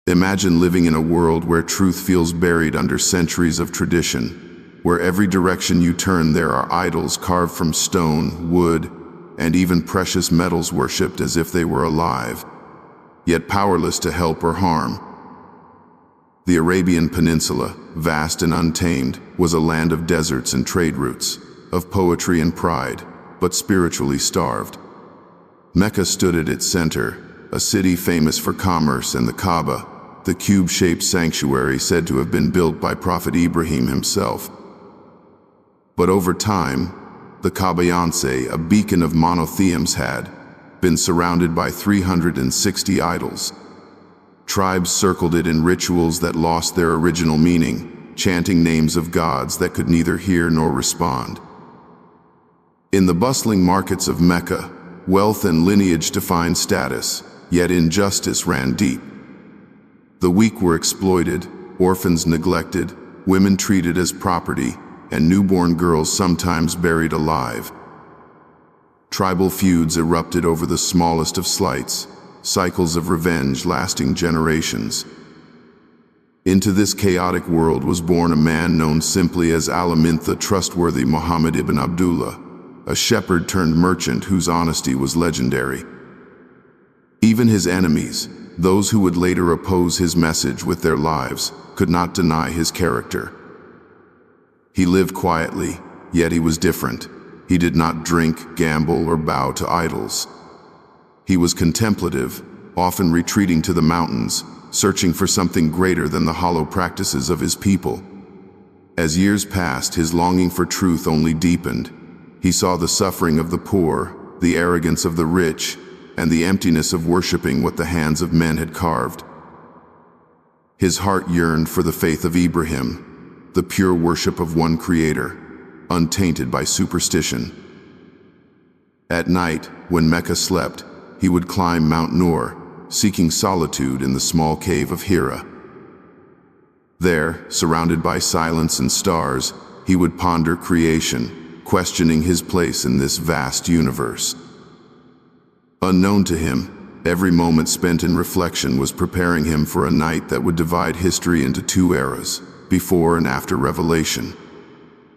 Imagine living in a world where truth feels buried under centuries of tradition, where every direction you turn there are idols carved from stone, wood, and even precious metals worshipped as if they were alive, yet powerless to help or harm. The Arabian Peninsula, vast and untamed, was a land of deserts and trade routes, of poetry and pride, but spiritually starved. Mecca stood at its center, a city famous for commerce, and the Kaaba, the cube-shaped sanctuary said to have been built by Prophet Ibrahim himself. But over time, the Kaaba, a beacon of monotheisms, had been surrounded by 360 idols. Tribes circled it in rituals that lost their original meaning, chanting names of gods that could neither hear nor respond. In the bustling markets of Mecca, wealth and lineage defined status, yet injustice ran deep. The weak were exploited, orphans neglected, women treated as property, and newborn girls sometimes buried alive. Tribal feuds erupted over the smallest of slights, cycles of revenge lasting generations. Into this chaotic world was born a man known simply as Al-Amin, the trustworthy Muhammad ibn Abdullah, a shepherd turned merchant whose honesty was legendary. Even his enemies, those who would later oppose his message with their lives, could not deny his character. He lived quietly, yet he was different. He did not drink, gamble, or bow to idols. He was contemplative, often retreating to the mountains, searching for something greater than the hollow practices of his people. As years passed, his longing for truth only deepened. He saw the suffering of the poor, the arrogance of the rich, and the emptiness of worshiping what the hands of men had carved. His heart yearned for the faith of Ibrahim, the pure worship of one Creator, untainted by superstition. At night, when Mecca slept, he would climb Mount Nur, seeking solitude in the small cave of Hira. There, surrounded by silence and stars, he would ponder creation, questioning his place in this vast universe. Unknown to him, every moment spent in reflection was preparing him for a night that would divide history into two eras, before and after revelation.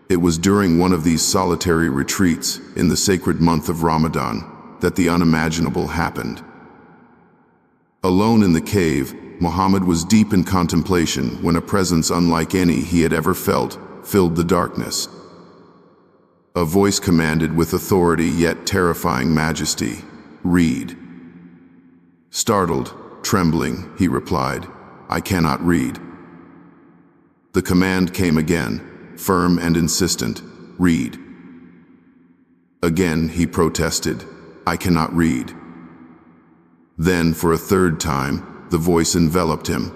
It was during one of these solitary retreats, in the sacred month of Ramadan, that the unimaginable happened. Alone in the cave, Muhammad was deep in contemplation when a presence unlike any he had ever felt filled the darkness. A voice commanded with authority yet terrifying majesty, "Read." Startled, trembling, he replied, "I cannot read." The command came again, firm and insistent, "Read." Again he protested, "I cannot read." Then, for a third time, the voice enveloped him,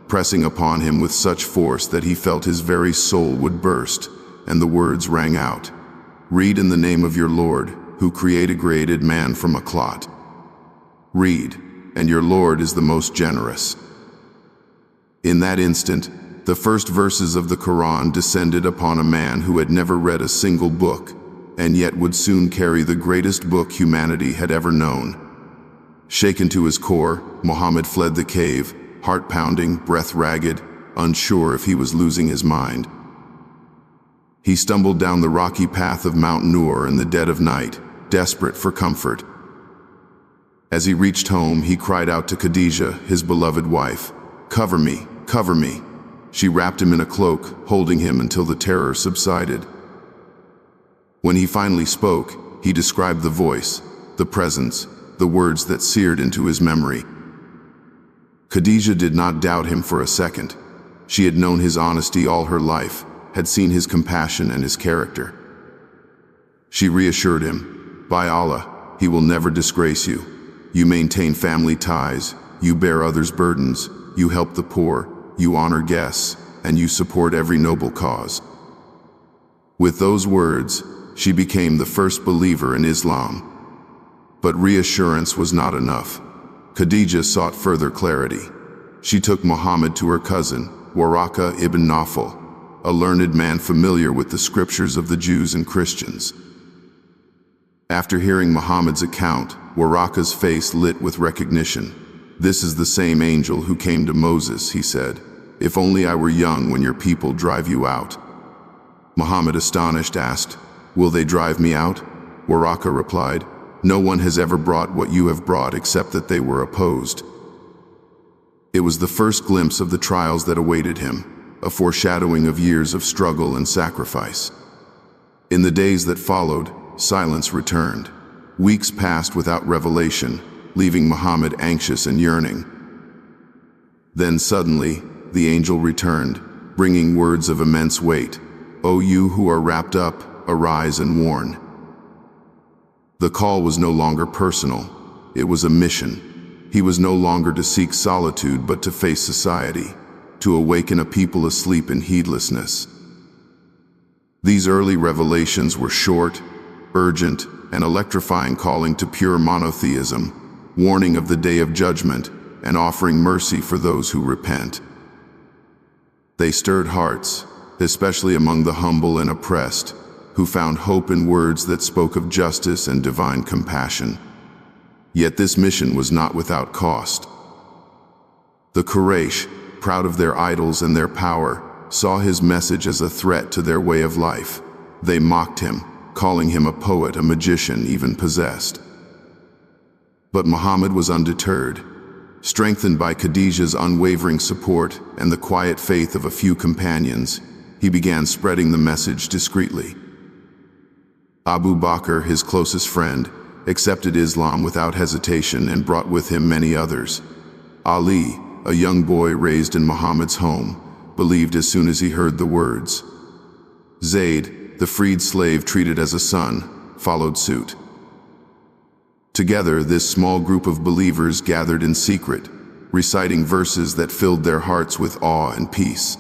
pressing upon him with such force that he felt his very soul would burst, and the words rang out, "Read in the name of your Lord, who created man from a clot. Read, and your Lord is the most generous." In that instant, the first verses of the Qur'an descended upon a man who had never read a single book, and yet would soon carry the greatest book humanity had ever known. Shaken to his core, Muhammad fled the cave, heart pounding, breath ragged, unsure if he was losing his mind. He stumbled down the rocky path of Mount Nur in the dead of night, desperate for comfort. As he reached home, he cried out to Khadijah, his beloved wife, "Cover me, cover me." She wrapped him in a cloak, holding him until the terror subsided. When he finally spoke, he described the voice, the presence, the words that seared into his memory. Khadijah did not doubt him for a second. She had known his honesty all her life, had seen his compassion and his character. She reassured him, "By Allah, he will never disgrace you. You maintain family ties, you bear others' burdens, you help the poor, you honor guests, and you support every noble cause." With those words, she became the first believer in Islam. But reassurance was not enough. Khadijah sought further clarity. She took Muhammad to her cousin, Waraka ibn Nawfal, a learned man familiar with the scriptures of the Jews and Christians. After hearing Muhammad's account, Waraka's face lit with recognition. "This is the same angel who came to Moses," he said. "If only I were young when your people drive you out." Muhammad, astonished, asked, "Will they drive me out?" Waraka replied, "No one has ever brought what you have brought except that they were opposed." It was the first glimpse of the trials that awaited him, a foreshadowing of years of struggle and sacrifice. In the days that followed, silence returned. Weeks passed without revelation, leaving Muhammad anxious and yearning. Then suddenly, the angel returned, bringing words of immense weight. "O you who are wrapped up, arise and warn." The call was no longer personal. It was a mission. He was no longer to seek solitude but to face society, to awaken a people asleep in heedlessness. These early revelations were short, urgent, and electrifying, calling to pure monotheism, warning of the day of judgment, and offering mercy for those who repent. They stirred hearts, especially among the humble and oppressed, who found hope in words that spoke of justice and divine compassion. Yet this mission was not without cost. The Quraysh, proud of their idols and their power, saw his message as a threat to their way of life. They mocked him, calling him a poet, a magician, even possessed. But Muhammad was undeterred. Strengthened by Khadijah's unwavering support and the quiet faith of a few companions, he began spreading the message discreetly. Abu Bakr, his closest friend, accepted Islam without hesitation and brought with him many others. Ali, a young boy raised in Muhammad's home, believed as soon as he heard the words. Zayd, the freed slave treated as a son, followed suit. Together, this small group of believers gathered in secret, reciting verses that filled their hearts with awe and peace.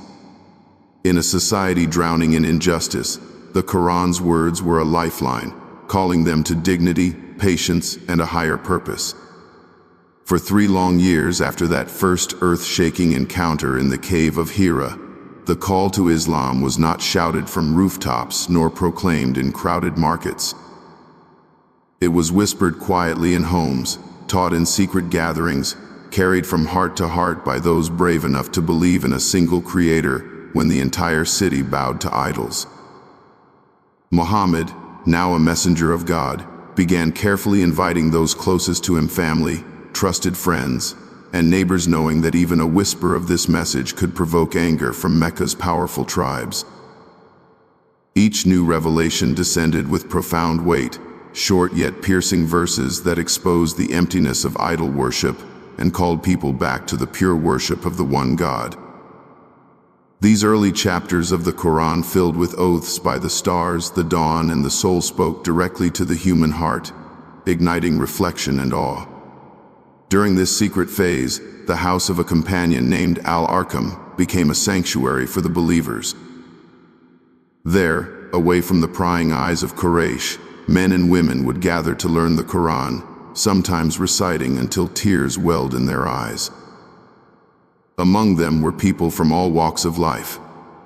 In a society drowning in injustice, the Qur'an's words were a lifeline, calling them to dignity, patience, and a higher purpose. For 3 long years after that first earth-shaking encounter in the cave of Hira, the call to Islam was not shouted from rooftops nor proclaimed in crowded markets. It was whispered quietly in homes, taught in secret gatherings, carried from heart to heart by those brave enough to believe in a single creator when the entire city bowed to idols. Muhammad, now a messenger of God, began carefully inviting those closest to him, family, trusted friends, and neighbors, knowing that even a whisper of this message could provoke anger from Mecca's powerful tribes. Each new revelation descended with profound weight, short yet piercing verses that exposed the emptiness of idol worship and called people back to the pure worship of the one God. These early chapters of the Qur'an, filled with oaths by the stars, the dawn, and the soul, spoke directly to the human heart, igniting reflection and awe. During this secret phase, the house of a companion named Al-Arqam became a sanctuary for the believers. There, away from the prying eyes of Quraysh, men and women would gather to learn the Qur'an, sometimes reciting until tears welled in their eyes. Among them were people from all walks of life,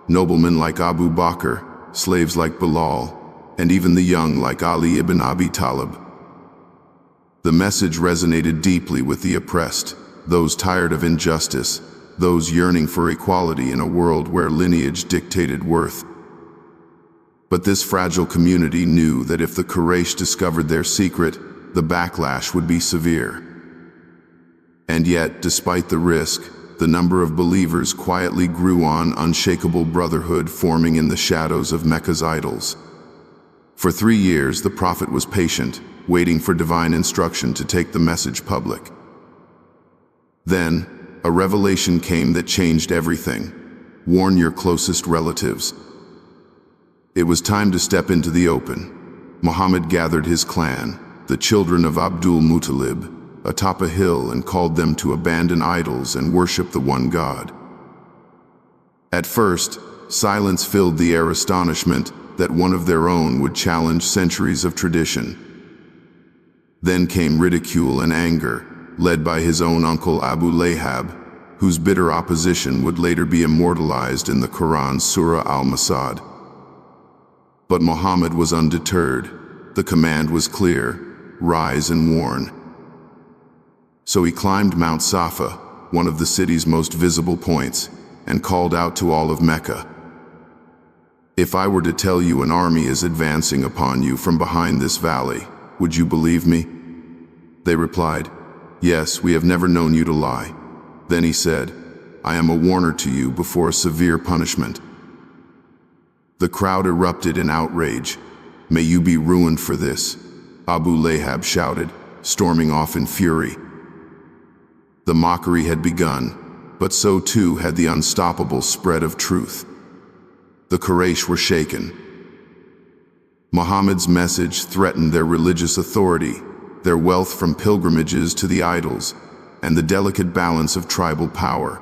noblemen like Abu Bakr, slaves like Bilal, and even the young like Ali ibn Abi Talib. The message resonated deeply with the oppressed, those tired of injustice, those yearning for equality in a world where lineage dictated worth. But this fragile community knew that if the Quraysh discovered their secret, the backlash would be severe. And yet, despite the risk, the number of believers quietly grew, on unshakable brotherhood forming in the shadows of Mecca's idols. For 3 years, the Prophet was patient, waiting for divine instruction to take the message public. Then, a revelation came that changed everything. Warn your closest relatives. It was time to step into the open. Muhammad gathered his clan, the children of Abdul Muttalib, atop a hill and called them to abandon idols and worship the one God. At first, silence filled the air, astonishment that one of their own would challenge centuries of tradition. Then came ridicule and anger, led by his own uncle Abu Lahab, whose bitter opposition would later be immortalized in the Qur'an's Surah Al-Masad. But Muhammad was undeterred. The command was clear: rise and warn. So he climbed Mount Safa, one of the city's most visible points, and called out to all of Mecca, "If I were to tell you an army is advancing upon you from behind this valley, would you believe me?" They replied, "Yes, we have never known you to lie." Then he said, "I am a warner to you before a severe punishment." The crowd erupted in outrage. "May you be ruined for this," Abu Lahab shouted, storming off in fury. The mockery had begun, but so too had the unstoppable spread of truth. The Quraysh were shaken. Muhammad's message threatened their religious authority, their wealth from pilgrimages to the idols, and the delicate balance of tribal power.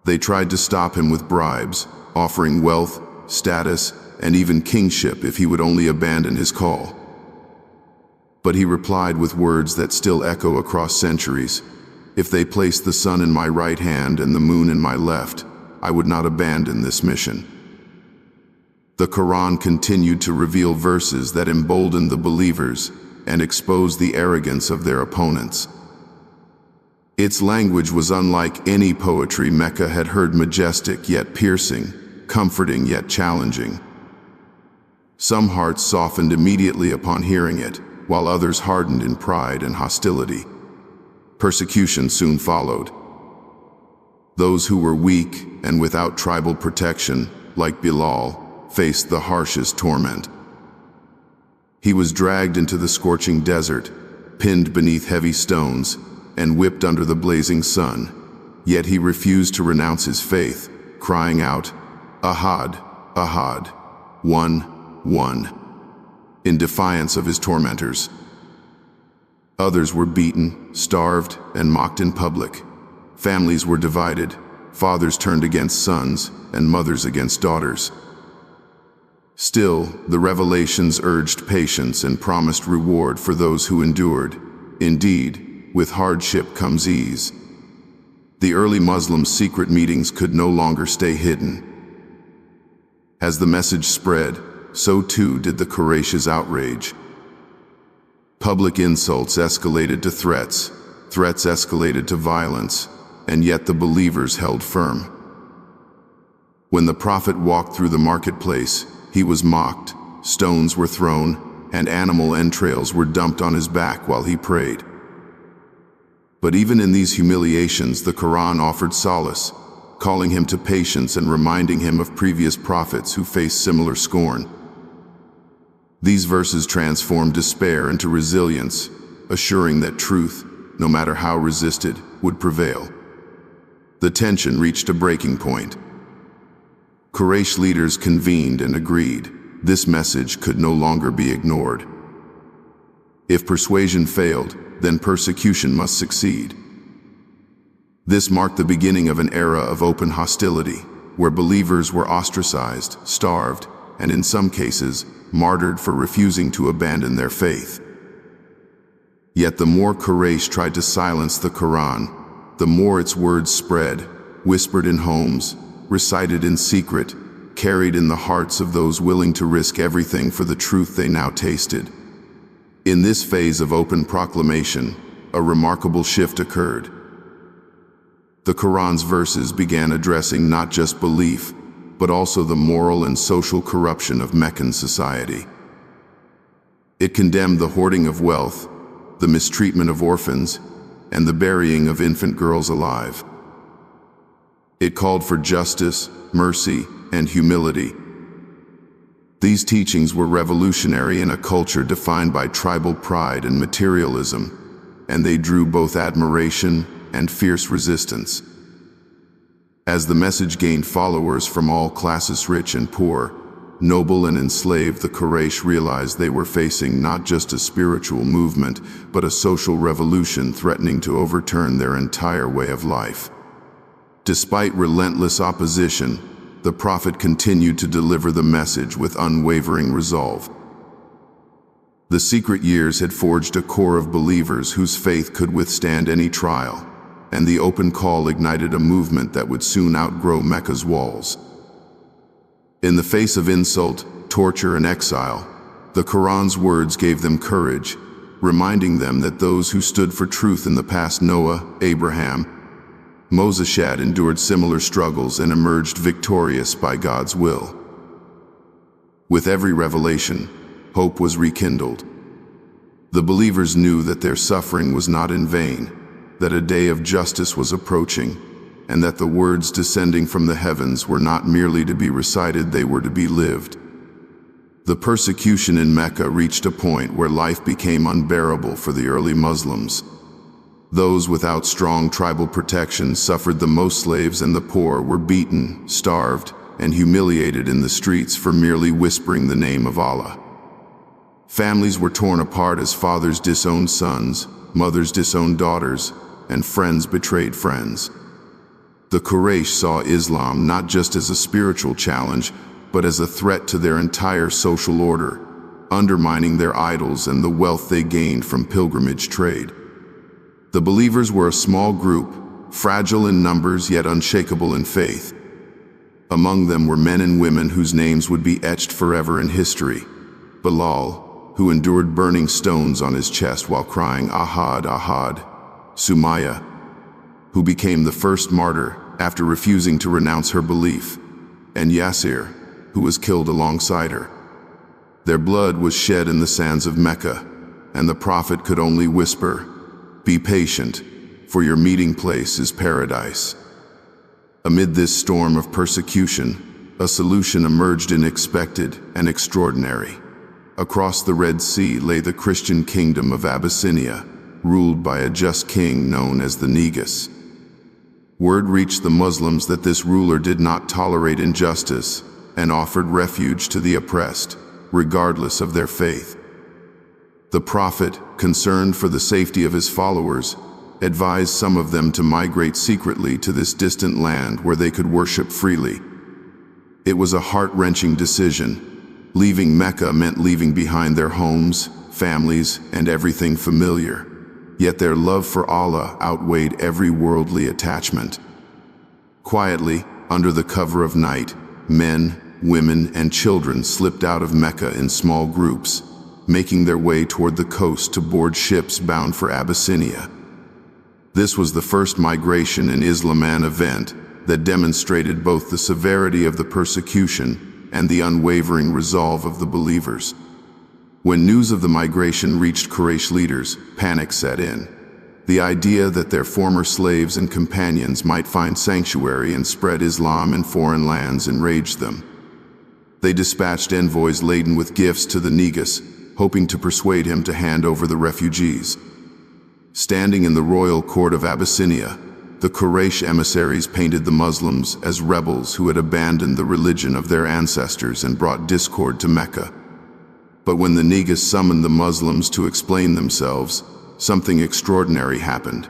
They tried to stop him with bribes, offering wealth, status, and even kingship if he would only abandon his call. But he replied with words that still echo across centuries, "If they placed the sun in my right hand and the moon in my left, I would not abandon this mission." The Qur'an continued to reveal verses that emboldened the believers and exposed the arrogance of their opponents. Its language was unlike any poetry Mecca had heard, majestic yet piercing, comforting yet challenging. Some hearts softened immediately upon hearing it, while others hardened in pride and hostility. Persecution soon followed. Those who were weak and without tribal protection, like Bilal, faced the harshest torment. He was dragged into the scorching desert, pinned beneath heavy stones, and whipped under the blazing sun, yet he refused to renounce his faith, crying out, "Ahad, Ahad, one, one," in defiance of his tormentors. Others were beaten, starved, and mocked in public. Families were divided, fathers turned against sons, and mothers against daughters. Still, the revelations urged patience and promised reward for those who endured. Indeed, with hardship comes ease. The early Muslims' secret meetings could no longer stay hidden. As the message spread, so too did the Quraysh's outrage. Public insults escalated to threats, threats escalated to violence, and yet the believers held firm. When the Prophet walked through the marketplace, he was mocked, stones were thrown, and animal entrails were dumped on his back while he prayed. But even in these humiliations, the Qur'an offered solace, calling him to patience and reminding him of previous prophets who faced similar scorn. These verses transformed despair into resilience, assuring that truth, no matter how resisted, would prevail. The tension reached a breaking point. Quraysh leaders convened and agreed this message could no longer be ignored. If persuasion failed, then persecution must succeed. This marked the beginning of an era of open hostility, where believers were ostracized, starved, and in some cases, martyred for refusing to abandon their faith. Yet the more Quraysh tried to silence the Qur'an, the more its words spread, whispered in homes, recited in secret, carried in the hearts of those willing to risk everything for the truth they now tasted. In this phase of open proclamation, a remarkable shift occurred. The Qur'an's verses began addressing not just belief, but also the moral and social corruption of Meccan society. It condemned the hoarding of wealth, the mistreatment of orphans, and the burying of infant girls alive. It called for justice, mercy, and humility. These teachings were revolutionary in a culture defined by tribal pride and materialism, and they drew both admiration and fierce resistance. As the message gained followers from all classes, rich and poor, noble and enslaved, the Quraysh realized they were facing not just a spiritual movement, but a social revolution threatening to overturn their entire way of life. Despite relentless opposition, the Prophet continued to deliver the message with unwavering resolve. The secret years had forged a core of believers whose faith could withstand any trial, and the open call ignited a movement that would soon outgrow Mecca's walls. In the face of insult, torture, and exile, the Qur'an's words gave them courage, reminding them that those who stood for truth in the past, Noah, Abraham, Moses, had endured similar struggles and emerged victorious by God's will. With every revelation, hope was rekindled. The believers knew that their suffering was not in vain, that a day of justice was approaching, and that the words descending from the heavens were not merely to be recited, they were to be lived. The persecution in Mecca reached a point where life became unbearable for the early Muslims. Those without strong tribal protection suffered the most. Slaves and the poor were beaten, starved, and humiliated in the streets for merely whispering the name of Allah. Families were torn apart as fathers disowned sons, mothers disowned daughters, and friends betrayed friends. The Quraysh saw Islam not just as a spiritual challenge, but as a threat to their entire social order, undermining their idols and the wealth they gained from pilgrimage trade. The believers were a small group, fragile in numbers yet unshakable in faith. Among them were men and women whose names would be etched forever in history. Bilal, who endured burning stones on his chest while crying Ahad, Ahad. Sumayya, who became the first martyr after refusing to renounce her belief, and Yasir, who was killed alongside her. Their blood was shed in the sands of Mecca, and the Prophet could only whisper, "Be patient, for your meeting place is paradise." Amid this storm of persecution, a solution emerged, unexpected and extraordinary. Across the Red Sea lay the Christian kingdom of Abyssinia, ruled by a just king known as the Negus. Word reached the Muslims that this ruler did not tolerate injustice and offered refuge to the oppressed, regardless of their faith. The Prophet, concerned for the safety of his followers, advised some of them to migrate secretly to this distant land where they could worship freely. It was a heart-wrenching decision. Leaving Mecca meant leaving behind their homes, families, and everything familiar. Yet their love for Allah outweighed every worldly attachment. Quietly, under the cover of night, men, women, and children slipped out of Mecca in small groups, making their way toward the coast to board ships bound for Abyssinia. This was the first migration in Islam, an event that demonstrated both the severity of the persecution and the unwavering resolve of the believers. When news of the migration reached Quraysh leaders, panic set in. The idea that their former slaves and companions might find sanctuary and spread Islam in foreign lands enraged them. They dispatched envoys laden with gifts to the Negus, hoping to persuade him to hand over the refugees. Standing in the royal court of Abyssinia, the Quraysh emissaries painted the Muslims as rebels who had abandoned the religion of their ancestors and brought discord to Mecca. But when the Negus summoned the Muslims to explain themselves, something extraordinary happened.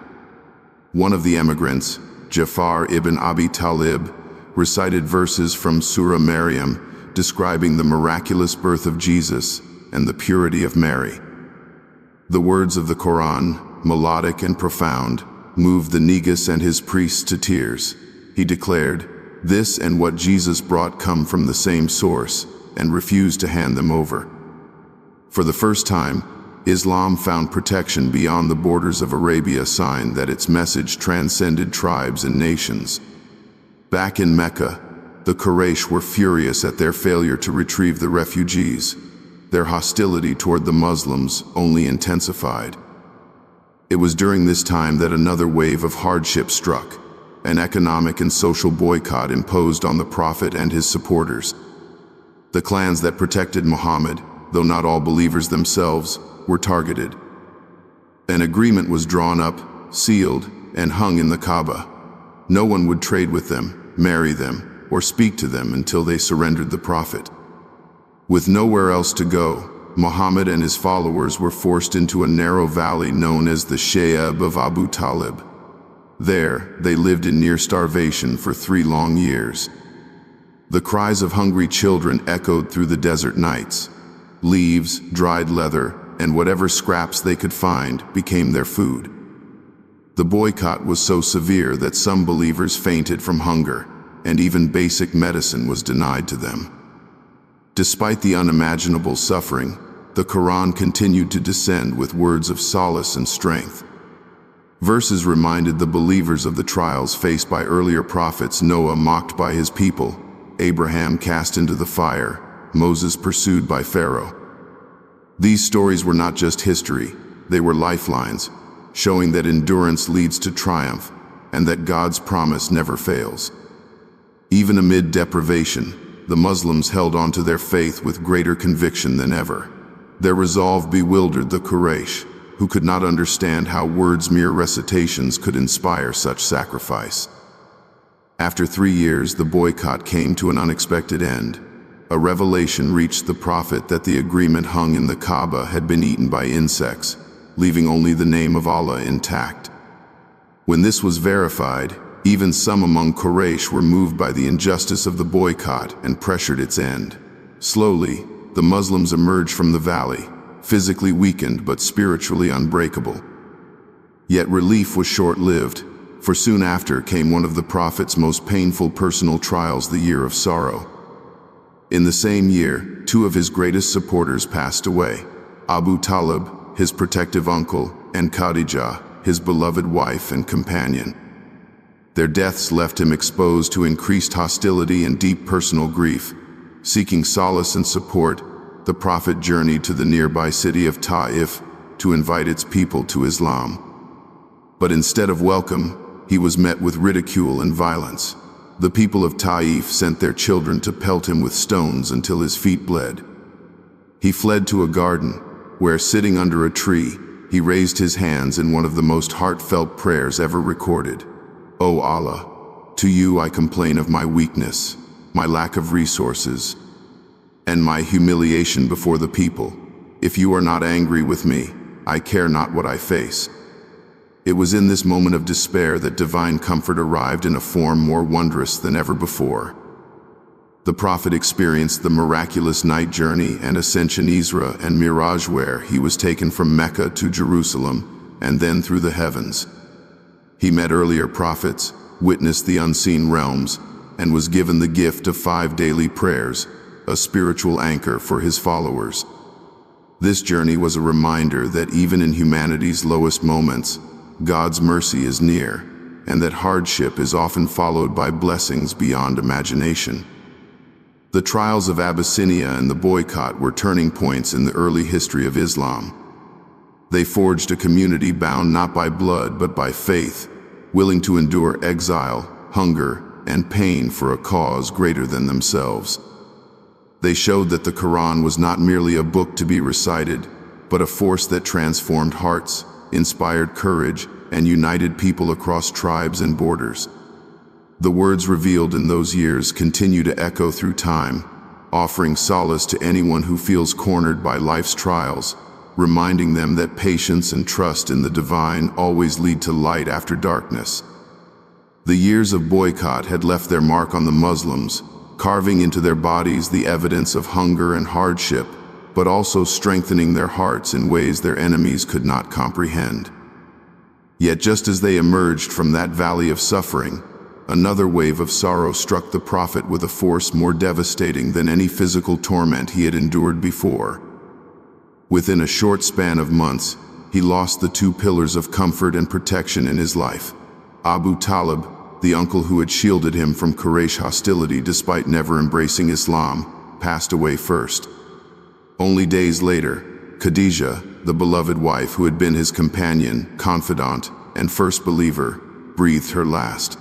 One of the emigrants, Ja'far ibn Abi Talib, recited verses from Surah Maryam describing the miraculous birth of Jesus and the purity of Mary. The words of the Qur'an, melodic and profound, moved the Negus and his priests to tears. He declared, "This and what Jesus brought come from the same source," and refused to hand them over. For the first time, Islam found protection beyond the borders of Arabia, a sign that its message transcended tribes and nations. Back in Mecca, the Quraysh were furious at their failure to retrieve the refugees. Their hostility toward the Muslims only intensified. It was during this time that another wave of hardship struck, an economic and social boycott imposed on the Prophet and his supporters. The clans that protected Muhammad, though not all believers themselves, were targeted. An agreement was drawn up, sealed, and hung in the Kaaba. No one would trade with them, marry them, or speak to them until they surrendered the Prophet. With nowhere else to go, Muhammad and his followers were forced into a narrow valley known as the Shayab of Abu Talib. There, they lived in near starvation for 3 long years. The cries of hungry children echoed through the desert nights. Leaves, dried leather, and whatever scraps they could find became their food. The boycott was so severe that some believers fainted from hunger, and even basic medicine was denied to them. Despite the unimaginable suffering, the Qur'an continued to descend with words of solace and strength. Verses reminded the believers of the trials faced by earlier prophets: Noah mocked by his people, Abraham cast into the fire, Moses pursued by Pharaoh. These stories were not just history, they were lifelines, showing that endurance leads to triumph and that God's promise never fails. Even amid deprivation, the Muslims held on to their faith with greater conviction than ever. Their resolve bewildered the Quraysh, who could not understand how mere recitations could inspire such sacrifice. After 3 years, the boycott came to an unexpected end. A revelation reached the prophet that the agreement hung in the Kaaba had been eaten by insects, leaving only the name of Allah intact. When this was verified, even some among Quraysh were moved by the injustice of the boycott and pressured its end. Slowly, the Muslims emerged from the valley, physically weakened but spiritually unbreakable. Yet relief was short-lived, for soon after came one of the Prophet's most painful personal trials, the year of sorrow. In the same year, 2 of his greatest supporters passed away: Abu Talib, his protective uncle, and Khadijah, his beloved wife and companion. Their deaths left him exposed to increased hostility and deep personal grief. Seeking solace and support, the Prophet journeyed to the nearby city of Ta'if to invite its people to Islam. But instead of welcome, he was met with ridicule and violence. The people of Ta'if sent their children to pelt him with stones until his feet bled. He fled to a garden, where, sitting under a tree, he raised his hands in one of the most heartfelt prayers ever recorded. "O Allah, to you I complain of my weakness, my lack of resources, and my humiliation before the people. If you are not angry with me, I care not what I face." It was in this moment of despair that divine comfort arrived in a form more wondrous than ever before. The Prophet experienced the miraculous night journey and ascension, Isra and Miraj, where he was taken from Mecca to Jerusalem and then through the heavens. He met earlier prophets, witnessed the unseen realms, and was given the gift of 5 daily prayers, a spiritual anchor for his followers. This journey was a reminder that even in humanity's lowest moments, God's mercy is near, and that hardship is often followed by blessings beyond imagination. The trials of Abyssinia and the boycott were turning points in the early history of Islam. They forged a community bound not by blood but by faith, willing to endure exile, hunger, and pain for a cause greater than themselves. They showed that the Qur'an was not merely a book to be recited, but a force that transformed hearts, inspired courage, and united people across tribes and borders. The words revealed in those years continue to echo through time, offering solace to anyone who feels cornered by life's trials, reminding them that patience and trust in the divine always lead to light after darkness. The years of boycott had left their mark on the Muslims, carving into their bodies the evidence of hunger and hardship, but also strengthening their hearts in ways their enemies could not comprehend. Yet just as they emerged from that valley of suffering, another wave of sorrow struck the Prophet with a force more devastating than any physical torment he had endured before. Within a short span of months, he lost the 2 pillars of comfort and protection in his life. Abu Talib, the uncle who had shielded him from Quraysh hostility despite never embracing Islam, passed away first. Only days later, Khadijah, the beloved wife who had been his companion, confidant, and first believer, breathed her last.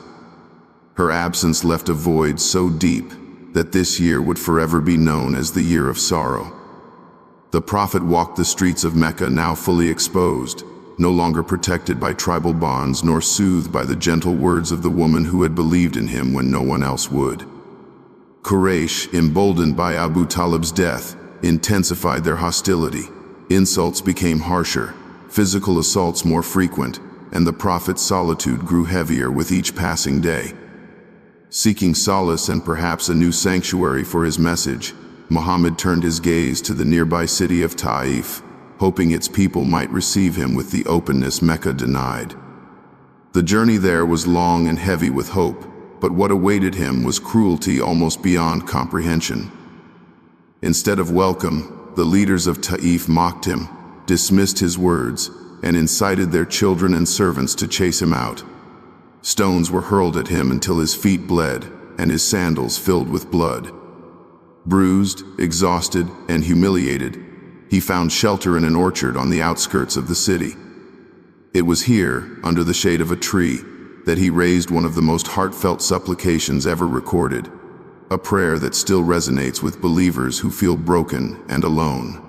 Her absence left a void so deep that this year would forever be known as the year of sorrow. The Prophet walked the streets of Mecca now fully exposed, no longer protected by tribal bonds nor soothed by the gentle words of the woman who had believed in him when no one else would. Quraysh, emboldened by Abu Talib's death, intensified their hostility. Insults became harsher, physical assaults more frequent, and the Prophet's solitude grew heavier with each passing day. Seeking solace and perhaps a new sanctuary for his message, Muhammad turned his gaze to the nearby city of Ta'if, hoping its people might receive him with the openness Mecca denied. The journey there was long and heavy with hope, but what awaited him was cruelty almost beyond comprehension. Instead of welcome, the leaders of Ta'if mocked him, dismissed his words, and incited their children and servants to chase him out. Stones were hurled at him until his feet bled and his sandals filled with blood. Bruised, exhausted, and humiliated, he found shelter in an orchard on the outskirts of the city. It was here, under the shade of a tree, that he raised one of the most heartfelt supplications ever recorded, a prayer that still resonates with believers who feel broken and alone.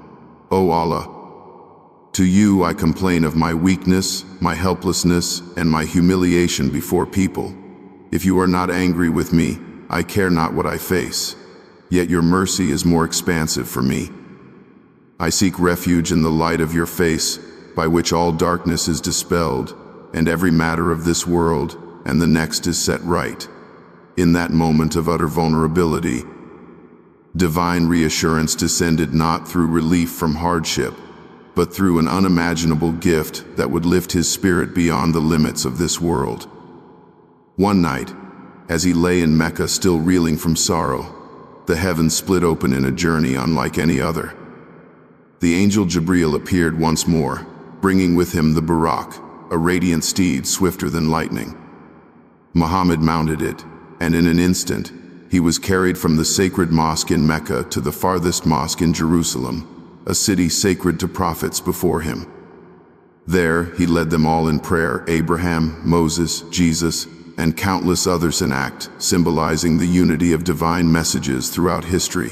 O Allah, to you I complain of my weakness, my helplessness, and my humiliation before people. If you are not angry with me, I care not what I face. Yet your mercy is more expansive for me. I seek refuge in the light of your face, by which all darkness is dispelled, and every matter of this world and the next is set right. In that moment of utter vulnerability, divine reassurance descended not through relief from hardship, but through an unimaginable gift that would lift his spirit beyond the limits of this world. One night, as he lay in Mecca still reeling from sorrow, the heavens split open in a journey unlike any other. The angel Jibril appeared once more, bringing with him the Buraq, a radiant steed swifter than lightning. Muhammad mounted it, and in an instant, he was carried from the sacred mosque in Mecca to the farthest mosque in Jerusalem, a city sacred to prophets before him. There, he led them all in prayer, Abraham, Moses, Jesus, and countless others in act, symbolizing the unity of divine messages throughout history.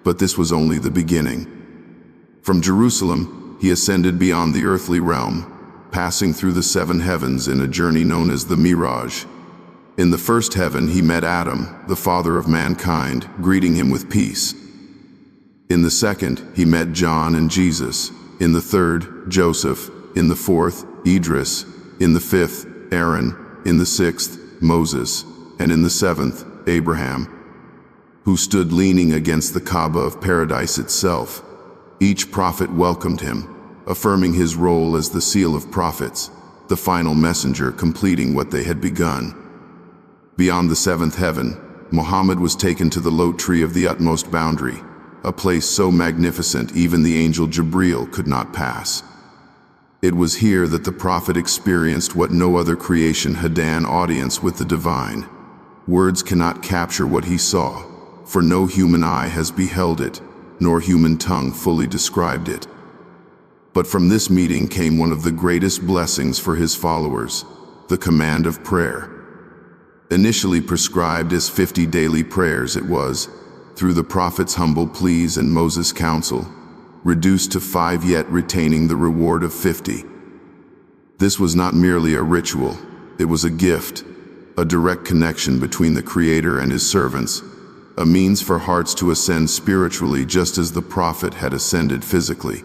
But this was only the beginning. From Jerusalem, he ascended beyond the earthly realm, passing through the seven heavens in a journey known as the Miraj. In the first heaven, he met Adam, the father of mankind, greeting him with peace. In the second, he met John and Jesus. In the third, Joseph. In the fourth, Idris. In the fifth, Aaron. In the sixth, Moses. And in the seventh, Abraham, who stood leaning against the Kaaba of paradise itself. Each prophet welcomed him, affirming his role as the seal of prophets, the final messenger completing what they had begun. Beyond the seventh heaven, Muhammad was taken to the lote tree of the utmost boundary, a place so magnificent even the angel Jibril could not pass. It was here that the prophet experienced what no other creation had an audience with the divine. Words cannot capture what he saw, for no human eye has beheld it, nor human tongue fully described it. But from this meeting came one of the greatest blessings for his followers, the command of prayer. Initially prescribed as 50 daily prayers, it was, through the prophet's humble pleas and Moses' counsel, reduced to 5, yet retaining the reward of 50. This was not merely a ritual, it was a gift, a direct connection between the Creator and his servants, a means for hearts to ascend spiritually just as the prophet had ascended physically.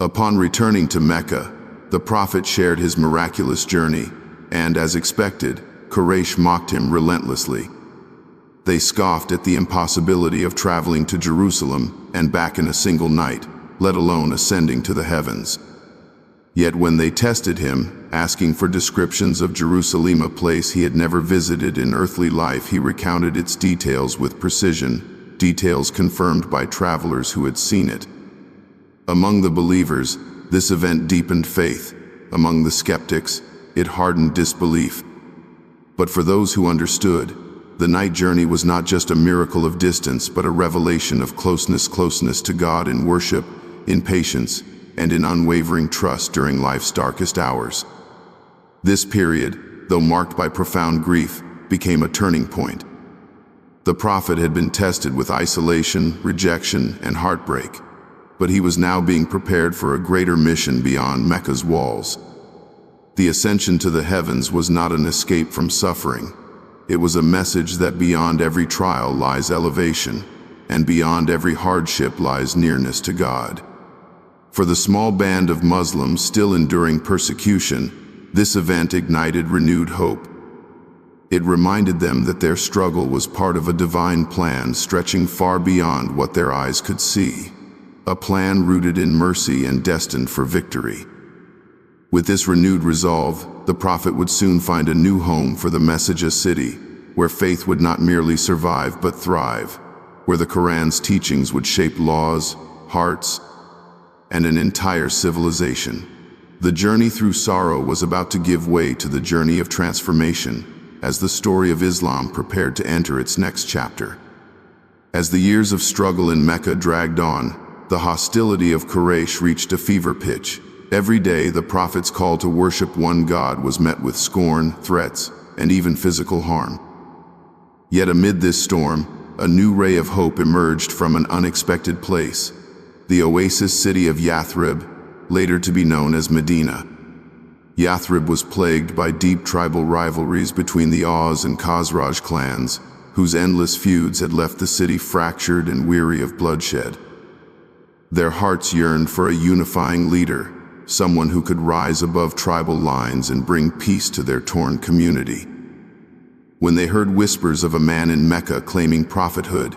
Upon returning to Mecca, the prophet shared his miraculous journey, and as expected, Quraysh mocked him relentlessly. They scoffed at the impossibility of traveling to Jerusalem and back in a single night, let alone ascending to the heavens. Yet when they tested him, asking for descriptions of Jerusalem, a place he had never visited in earthly life, he recounted its details with precision, details confirmed by travelers who had seen it. Among the believers, this event deepened faith. Among the skeptics, it hardened disbelief. But for those who understood, the night journey was not just a miracle of distance, but a revelation of closeness to God in worship, in patience, and in unwavering trust during life's darkest hours. This period, though marked by profound grief, became a turning point. The prophet had been tested with isolation, rejection, and heartbreak, but he was now being prepared for a greater mission beyond Mecca's walls. The ascension to the heavens was not an escape from suffering. It was a message that beyond every trial lies elevation, and beyond every hardship lies nearness to God. For the small band of Muslims still enduring persecution, this event ignited renewed hope. It reminded them that their struggle was part of a divine plan stretching far beyond what their eyes could see, a plan rooted in mercy and destined for victory. With this renewed resolve, the prophet would soon find a new home for the message, a city where faith would not merely survive but thrive, where the Qur'an's teachings would shape laws, hearts, and an entire civilization. The journey through sorrow was about to give way to the journey of transformation as the story of Islam prepared to enter its next chapter. As the years of struggle in Mecca dragged on, the hostility of Quraysh reached a fever pitch. Every day, the Prophet's call to worship one God was met with scorn, threats, and even physical harm. Yet amid this storm, a new ray of hope emerged from an unexpected place, the oasis city of Yathrib, later to be known as Medina. Yathrib was plagued by deep tribal rivalries between the Aus and Khazraj clans, whose endless feuds had left the city fractured and weary of bloodshed. Their hearts yearned for a unifying leader, someone who could rise above tribal lines and bring peace to their torn community. When they heard whispers of a man in Mecca claiming prophethood,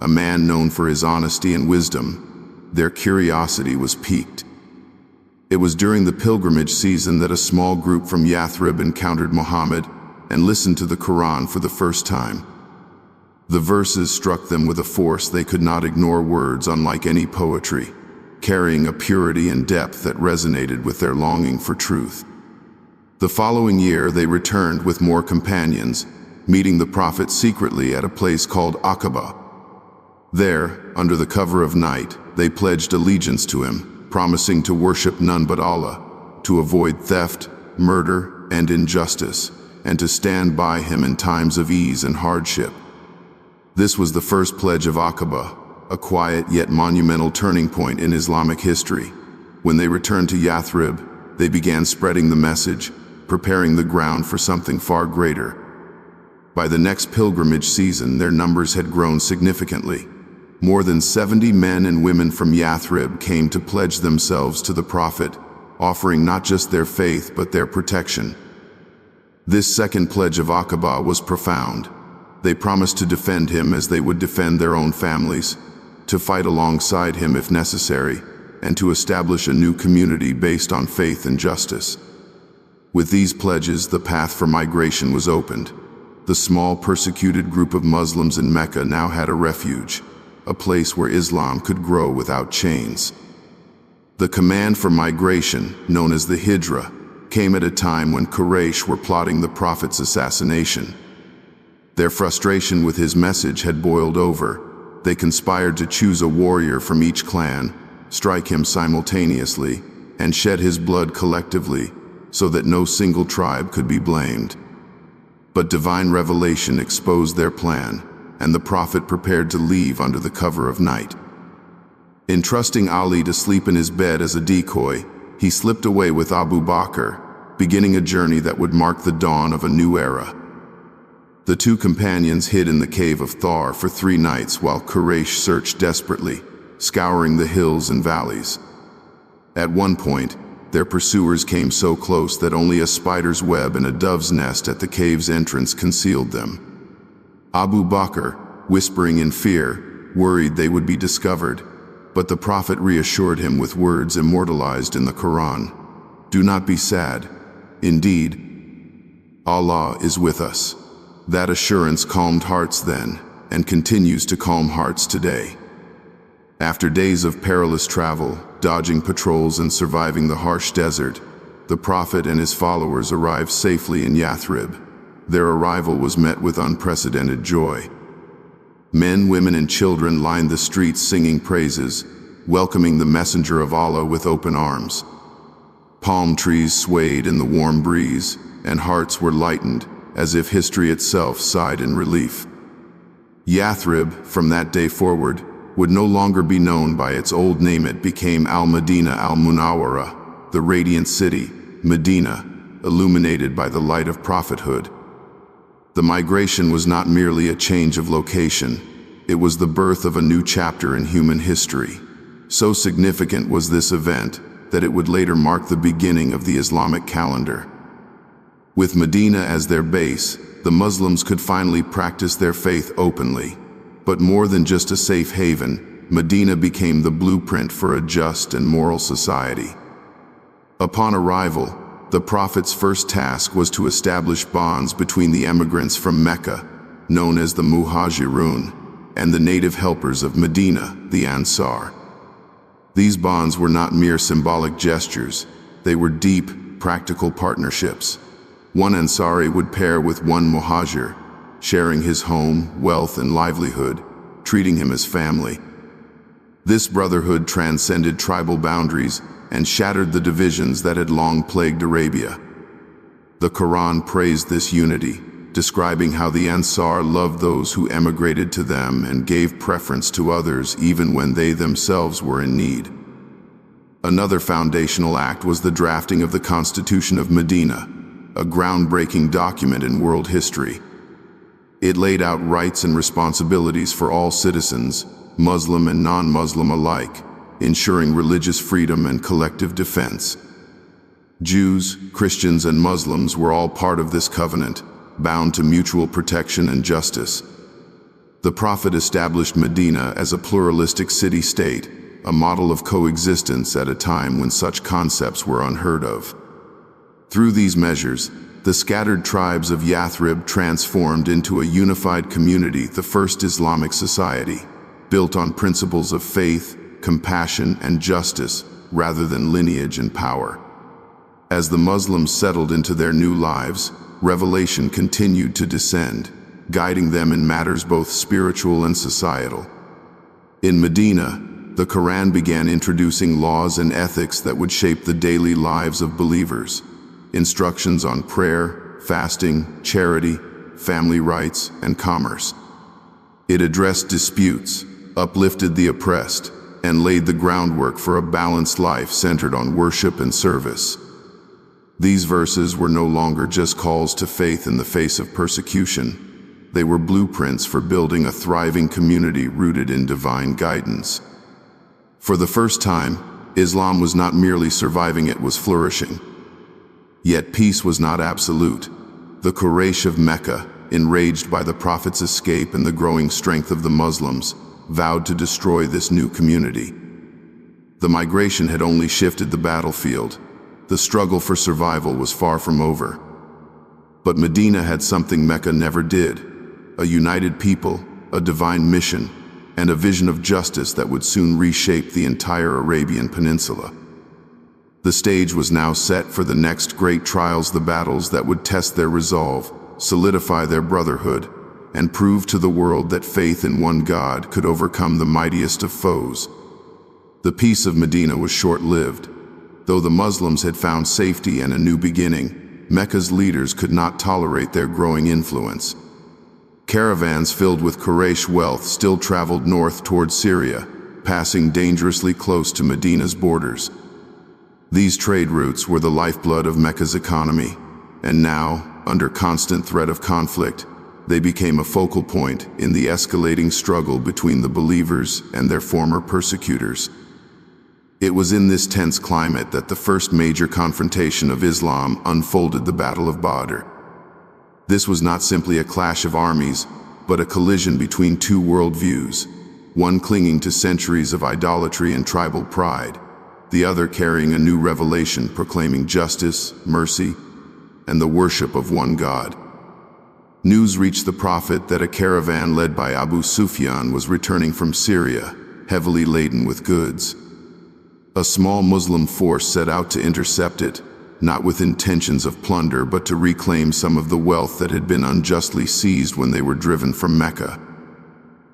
a man known for his honesty and wisdom, their curiosity was piqued. It was during the pilgrimage season that a small group from Yathrib encountered Muhammad and listened to the Qur'an for the first time. The verses struck them with a force they could not ignore, words unlike any poetry, carrying a purity and depth that resonated with their longing for truth. The following year, they returned with more companions, meeting the Prophet secretly at a place called Aqaba. There, under the cover of night, they pledged allegiance to him, promising to worship none but Allah, to avoid theft, murder, and injustice, and to stand by him in times of ease and hardship. This was the first pledge of Aqaba, a quiet yet monumental turning point in Islamic history. When they returned to Yathrib, they began spreading the message, preparing the ground for something far greater. By the next pilgrimage season, their numbers had grown significantly. More than 70 men and women from Yathrib came to pledge themselves to the Prophet, offering not just their faith but their protection. This second pledge of Aqaba was profound. They promised to defend him as they would defend their own families, to fight alongside him if necessary, and to establish a new community based on faith and justice. With these pledges, the path for migration was opened. The small persecuted group of Muslims in Mecca now had a refuge, a place where Islam could grow without chains. The command for migration, known as the Hijra, came at a time when Quraysh were plotting the Prophet's assassination. Their frustration with his message had boiled over. They conspired to choose a warrior from each clan, strike him simultaneously, and shed his blood collectively, so that no single tribe could be blamed. But divine revelation exposed their plan, and the Prophet prepared to leave under the cover of night. Entrusting Ali to sleep in his bed as a decoy, he slipped away with Abu Bakr, beginning a journey that would mark the dawn of a new era. The two companions hid in the cave of Thar for 3 nights while Quraysh searched desperately, scouring the hills and valleys. At one point, their pursuers came so close that only a spider's web and a dove's nest at the cave's entrance concealed them. Abu Bakr, whispering in fear, worried they would be discovered, but the Prophet reassured him with words immortalized in the Qur'an. "Do not be sad. Indeed, Allah is with us." That assurance calmed hearts then, and continues to calm hearts today. After days of perilous travel, dodging patrols and surviving the harsh desert, the Prophet and his followers arrived safely in Yathrib. Their arrival was met with unprecedented joy. Men, women, and children lined the streets singing praises, welcoming the messenger of Allah with open arms. Palm trees swayed in the warm breeze, and hearts were lightened, as if history itself sighed in relief. Yathrib, from that day forward, would no longer be known by its old name. It became Al-Madina Al-Munawwara, the radiant city, Medina, illuminated by the light of prophethood. The migration was not merely a change of location, it was the birth of a new chapter in human history. So significant was this event that it would later mark the beginning of the Islamic calendar. With Medina as their base, the Muslims could finally practice their faith openly. But more than just a safe haven, Medina became the blueprint for a just and moral society. Upon arrival, the Prophet's first task was to establish bonds between the emigrants from Mecca, known as the Muhajirun, and the native helpers of Medina, the Ansar. These bonds were not mere symbolic gestures. They were deep, practical partnerships. One Ansari would pair with one Muhajir, sharing his home, wealth, and livelihood, treating him as family. This brotherhood transcended tribal boundaries and shattered the divisions that had long plagued Arabia. The Qur'an praised this unity, describing how the Ansar loved those who emigrated to them and gave preference to others even when they themselves were in need. Another foundational act was the drafting of the Constitution of Medina, a groundbreaking document in world history. It laid out rights and responsibilities for all citizens, Muslim and non-Muslim alike, ensuring religious freedom and collective defense. Jews, Christians, and Muslims were all part of this covenant, bound to mutual protection and justice. The Prophet established Medina as a pluralistic city-state, a model of coexistence at a time when such concepts were unheard of. Through these measures, the scattered tribes of Yathrib transformed into a unified community, the first Islamic society, built on principles of faith, compassion, and justice rather than lineage and power. As the Muslims settled into their new lives, revelation continued to descend, guiding them in matters both spiritual and societal. In Medina, the Qur'an began introducing laws and ethics that would shape the daily lives of believers. Instructions on prayer, fasting, charity, family rights, and commerce. It addressed disputes, uplifted the oppressed, and laid the groundwork for a balanced life centered on worship and service. These verses were no longer just calls to faith in the face of persecution. They were blueprints for building a thriving community rooted in divine guidance. For the first time, Islam was not merely surviving, it was flourishing. Yet peace was not absolute. The Quraysh of Mecca, enraged by the Prophet's escape and the growing strength of the Muslims, vowed to destroy this new community. The migration had only shifted the battlefield. The struggle for survival was far from over. But Medina had something Mecca never did: a united people, a divine mission, and a vision of justice that would soon reshape the entire Arabian Peninsula. The stage was now set for the next great trials, the battles that would test their resolve, solidify their brotherhood, and prove to the world that faith in one God could overcome the mightiest of foes. The peace of Medina was short-lived. Though the Muslims had found safety and a new beginning, Mecca's leaders could not tolerate their growing influence. Caravans filled with Quraysh wealth still traveled north toward Syria, passing dangerously close to Medina's borders. These trade routes were the lifeblood of Mecca's economy, and now, under constant threat of conflict, they became a focal point in the escalating struggle between the believers and their former persecutors. It was in this tense climate that the first major confrontation of Islam unfolded, the Battle of Badr. This was not simply a clash of armies, but a collision between two worldviews, one clinging to centuries of idolatry and tribal pride, the other carrying a new revelation proclaiming justice, mercy, and the worship of one God. News reached the Prophet that a caravan led by Abu Sufyan was returning from Syria, heavily laden with goods. A small Muslim force set out to intercept it, not with intentions of plunder, but to reclaim some of the wealth that had been unjustly seized when they were driven from Mecca.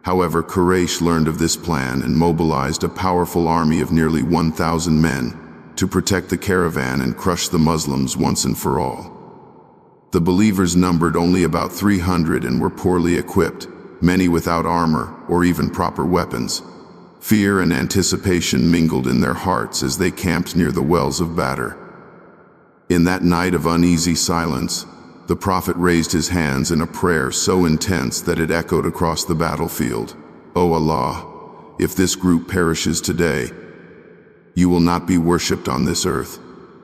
However, Quraysh learned of this plan and mobilized a powerful army of nearly 1,000 men to protect the caravan and crush the Muslims once and for all. The believers numbered only about 300 and were poorly equipped, many without armor or even proper weapons. Fear and anticipation mingled in their hearts as they camped near the wells of Badr. In that night of uneasy silence, the Prophet raised his hands in a prayer so intense that it echoed across the battlefield. "O Allah, if this group perishes today, you will not be worshipped on this earth."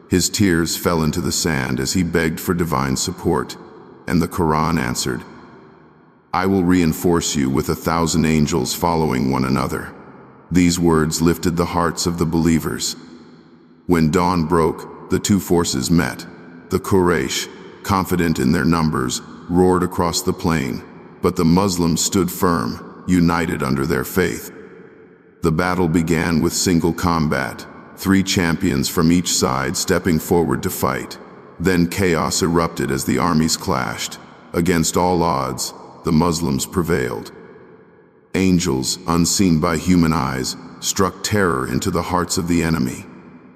His tears fell into the sand as he begged for divine support, and the Qur'an answered, "I will reinforce you with 1,000 angels following one another." These words lifted the hearts of the believers. When dawn broke, the two forces met. The Quraysh, confident in their numbers, roared across the plain, but the Muslims stood firm, united under their faith. The battle began with single combat, 3 champions from each side stepping forward to fight. Then chaos erupted as the armies clashed. Against all odds, the Muslims prevailed. Angels, unseen by human eyes, struck terror into the hearts of the enemy.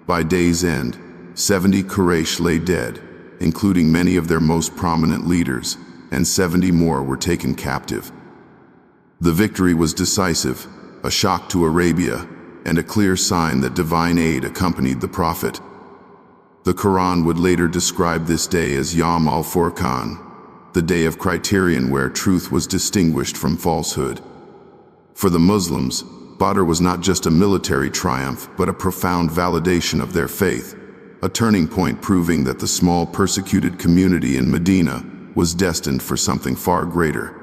By day's end, 70 Quraysh lay dead, including many of their most prominent leaders, and 70 more were taken captive. The victory was decisive, a shock to Arabia, and a clear sign that divine aid accompanied the Prophet. The Qur'an would later describe this day as Yawm al-Furqan, the day of criterion where truth was distinguished from falsehood. For the Muslims, Badr was not just a military triumph, but a profound validation of their faith, a turning point proving that the small persecuted community in Medina was destined for something far greater.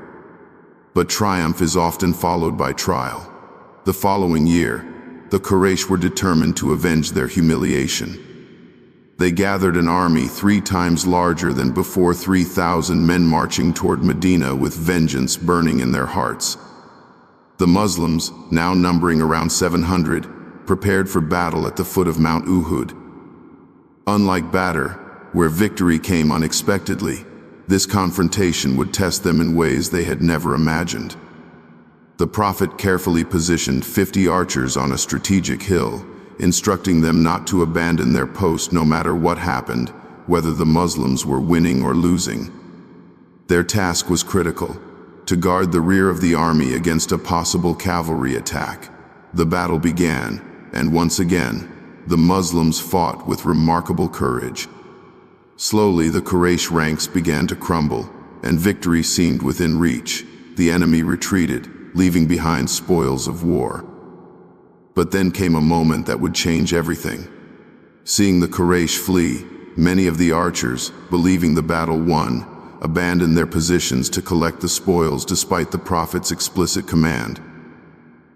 But triumph is often followed by trial. The following year, the Quraysh were determined to avenge their humiliation. They gathered an army 3 times larger than before, 3,000 men marching toward Medina with vengeance burning in their hearts. The Muslims, now numbering around 700, prepared for battle at the foot of Mount Uhud. Unlike Badr, where victory came unexpectedly, this confrontation would test them in ways they had never imagined. The Prophet carefully positioned 50 archers on a strategic hill, instructing them not to abandon their post no matter what happened, whether the Muslims were winning or losing. Their task was critical: to guard the rear of the army against a possible cavalry attack. The battle began, and once again, the Muslims fought with remarkable courage. Slowly, the Quraysh ranks began to crumble, and victory seemed within reach. The enemy retreated, leaving behind spoils of war. But then came a moment that would change everything. Seeing the Quraysh flee, many of the archers, believing the battle won, abandoned their positions to collect the spoils despite the Prophet's explicit command.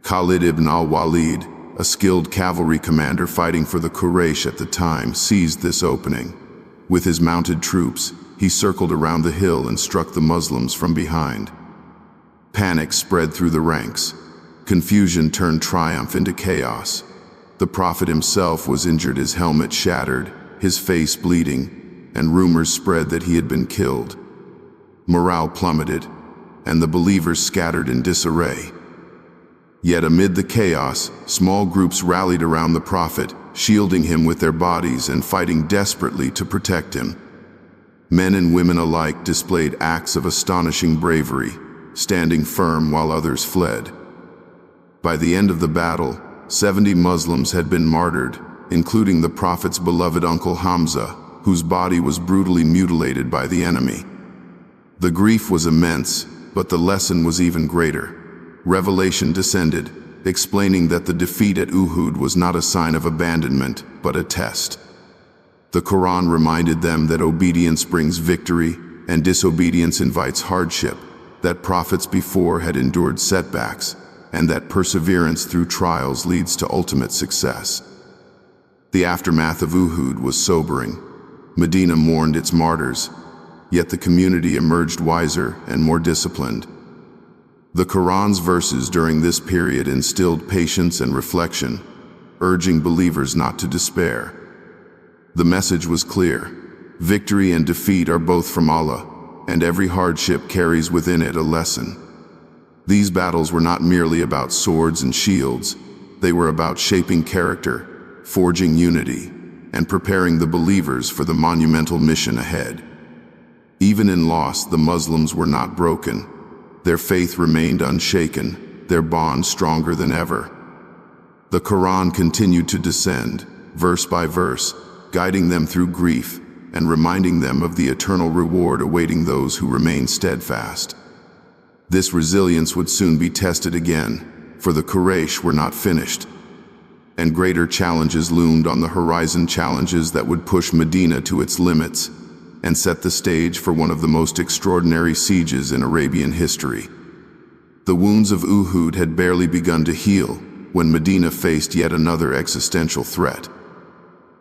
Khalid ibn al-Walid, a skilled cavalry commander fighting for the Quraysh at the time, seized this opening. With his mounted troops, he circled around the hill and struck the Muslims from behind. Panic spread through the ranks. Confusion turned triumph into chaos. The Prophet himself was injured, his helmet shattered, his face bleeding, and rumors spread that he had been killed. Morale plummeted, and the believers scattered in disarray. Yet amid the chaos, small groups rallied around the Prophet, shielding him with their bodies and fighting desperately to protect him. Men and women alike displayed acts of astonishing bravery, standing firm while others fled. By the end of the battle, 70 Muslims had been martyred, including the Prophet's beloved uncle Hamza, whose body was brutally mutilated by the enemy. The grief was immense, but the lesson was even greater. Revelation descended, explaining that the defeat at Uhud was not a sign of abandonment, but a test. The Quran reminded them that obedience brings victory, and disobedience invites hardship, that prophets before had endured setbacks, and that perseverance through trials leads to ultimate success. The aftermath of Uhud was sobering. Medina mourned its martyrs, yet the community emerged wiser and more disciplined. The Quran's verses during this period instilled patience and reflection, urging believers not to despair. The message was clear: victory and defeat are both from Allah, and every hardship carries within it a lesson. These battles were not merely about swords and shields, they were about shaping character, forging unity, and preparing the believers for the monumental mission ahead. Even in loss, the Muslims were not broken. Their faith remained unshaken, their bond stronger than ever. The Quran continued to descend, verse by verse, guiding them through grief and reminding them of the eternal reward awaiting those who remain steadfast. This resilience would soon be tested again, for the Quraysh were not finished, and greater challenges loomed on the horizon, challenges that would push Medina to its limits and set the stage for one of the most extraordinary sieges in Arabian history. The wounds of Uhud had barely begun to heal when Medina faced yet another existential threat.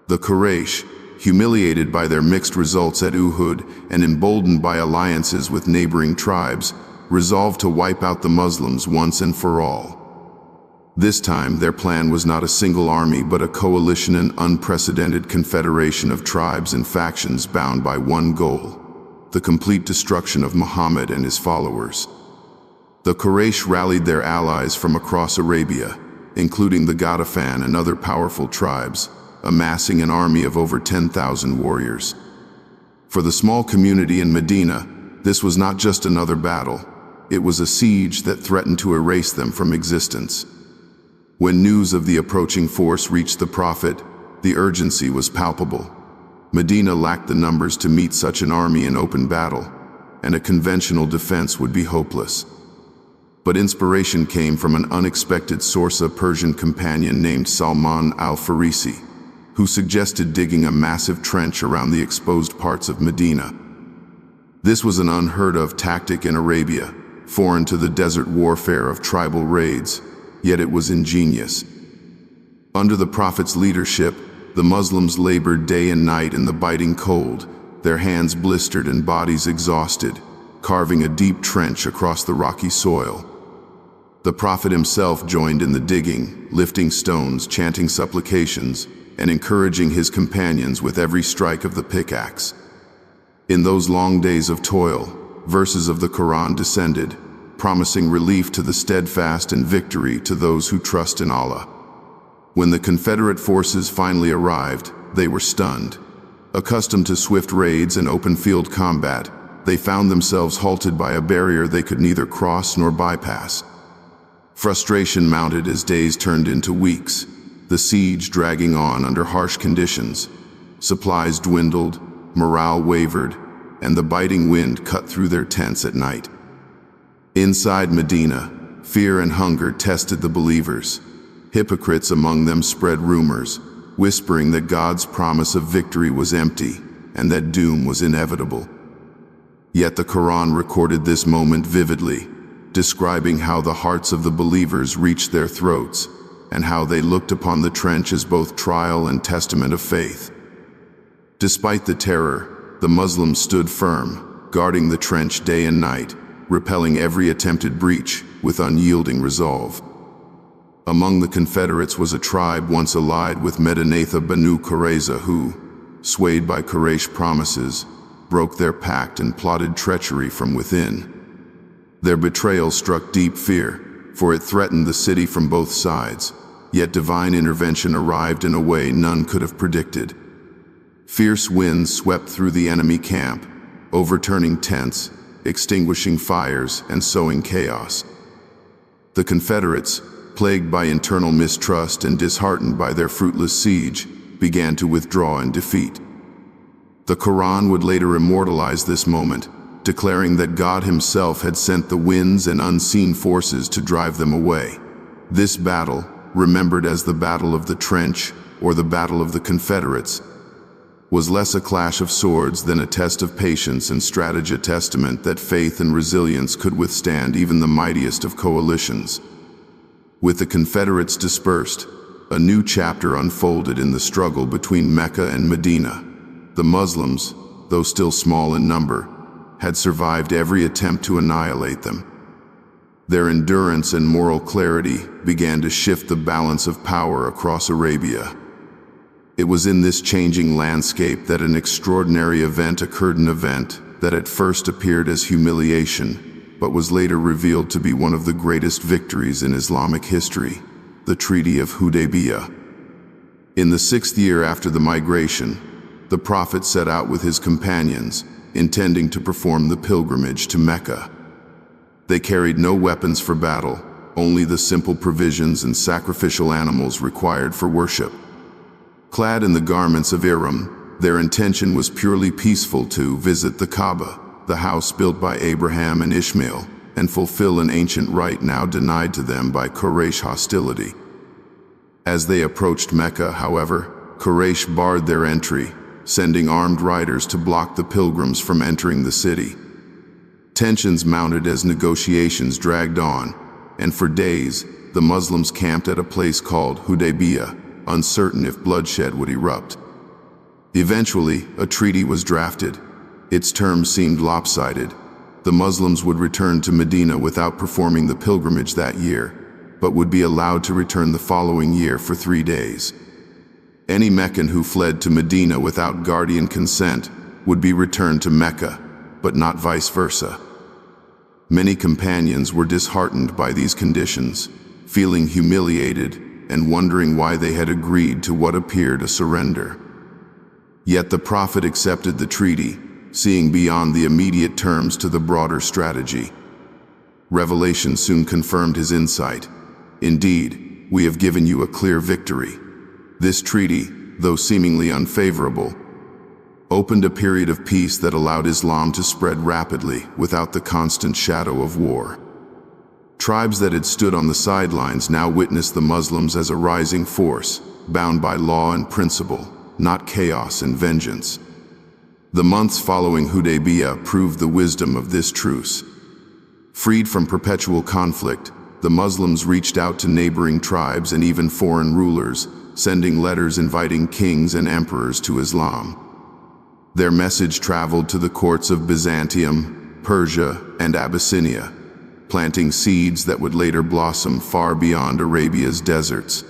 The Quraysh, humiliated by their mixed results at Uhud and emboldened by alliances with neighboring tribes, resolved to wipe out the Muslims once and for all. This time, their plan was not a single army, but a coalition and unprecedented confederation of tribes and factions bound by one goal: the complete destruction of Muhammad and his followers. The Quraysh rallied their allies from across Arabia, including the Ghatafan and other powerful tribes, amassing an army of over 10,000 warriors. For the small community in Medina, this was not just another battle. It was a siege that threatened to erase them from existence. When news of the approaching force reached the Prophet, the urgency was palpable. Medina lacked the numbers to meet such an army in open battle, and a conventional defense would be hopeless. But inspiration came from an unexpected source, a Persian companion named Salman al-Farisi, who suggested digging a massive trench around the exposed parts of Medina. This was an unheard-of tactic in Arabia, foreign to the desert warfare of tribal raids, yet it was ingenious. Under the Prophet's leadership, the Muslims labored day and night in the biting cold, their hands blistered and bodies exhausted, carving a deep trench across the rocky soil. The Prophet himself joined in the digging, lifting stones, chanting supplications, and encouraging his companions with every strike of the pickaxe. In those long days of toil, verses of the Qur'an descended, promising relief to the steadfast and victory to those who trust in Allah. When the Confederate forces finally arrived, they were stunned. Accustomed to swift raids and open-field combat, they found themselves halted by a barrier they could neither cross nor bypass. Frustration mounted as days turned into weeks, the siege dragging on under harsh conditions. Supplies dwindled, morale wavered, and the biting wind cut through their tents at night. Inside Medina, fear and hunger tested the believers. Hypocrites among them spread rumors, whispering that God's promise of victory was empty and that doom was inevitable. Yet the Quran recorded this moment vividly, describing how the hearts of the believers reached their throats and how they looked upon the trench as both trial and testament of faith. Despite the terror, the Muslims stood firm, guarding the trench day and night, repelling every attempted breach with unyielding resolve. Among the Confederates was a tribe once allied with Medinatha Banu Qurayza who, swayed by Quraysh promises, broke their pact and plotted treachery from within. Their betrayal struck deep fear, for it threatened the city from both sides, yet divine intervention arrived in a way none could have predicted. Fierce winds swept through the enemy camp, overturning tents, extinguishing fires, and sowing chaos. The Confederates, plagued by internal mistrust and disheartened by their fruitless siege, began to withdraw in defeat. The Quran would later immortalize this moment, declaring that God himself had sent the winds and unseen forces to drive them away. This battle, remembered as the Battle of the Trench or the Battle of the Confederates, was less a clash of swords than a test of patience and strategy, a testament that faith and resilience could withstand even the mightiest of coalitions. With the Confederates dispersed, a new chapter unfolded in the struggle between Mecca and Medina. The Muslims, though still small in number, had survived every attempt to annihilate them. Their endurance and moral clarity began to shift the balance of power across Arabia. It was in this changing landscape that an extraordinary event occurred, an event that at first appeared as humiliation, but was later revealed to be one of the greatest victories in Islamic history, the Treaty of Hudaybiyah. In the 6th year after the migration, the Prophet set out with his companions, intending to perform the pilgrimage to Mecca. They carried no weapons for battle, only the simple provisions and sacrificial animals required for worship. Clad in the garments of Ihram, their intention was purely peaceful: to visit the Kaaba, the house built by Abraham and Ishmael, and fulfill an ancient rite now denied to them by Quraysh hostility. As they approached Mecca, however, Quraysh barred their entry, sending armed riders to block the pilgrims from entering the city. Tensions mounted as negotiations dragged on, and for days, the Muslims camped at a place called Hudaybiyah, uncertain if bloodshed would erupt. Eventually, a treaty was drafted. Its terms seemed lopsided. The Muslims would return to Medina without performing the pilgrimage that year, but would be allowed to return the following year for 3 days. Any Meccan who fled to Medina without guardian consent would be returned to Mecca, but not vice versa. Many companions were disheartened by these conditions, feeling humiliated and wondering why they had agreed to what appeared a surrender. Yet the Prophet accepted the treaty, seeing beyond the immediate terms to the broader strategy. Revelation soon confirmed his insight. Indeed, we have given you a clear victory. This treaty, though seemingly unfavorable, opened a period of peace that allowed Islam to spread rapidly without the constant shadow of war. Tribes that had stood on the sidelines now witnessed the Muslims as a rising force, bound by law and principle, not chaos and vengeance. The months following Hudaybiyah proved the wisdom of this truce. Freed from perpetual conflict, the Muslims reached out to neighboring tribes and even foreign rulers, sending letters inviting kings and emperors to Islam. Their message traveled to the courts of Byzantium, Persia, and Abyssinia, planting seeds that would later blossom far beyond Arabia's deserts.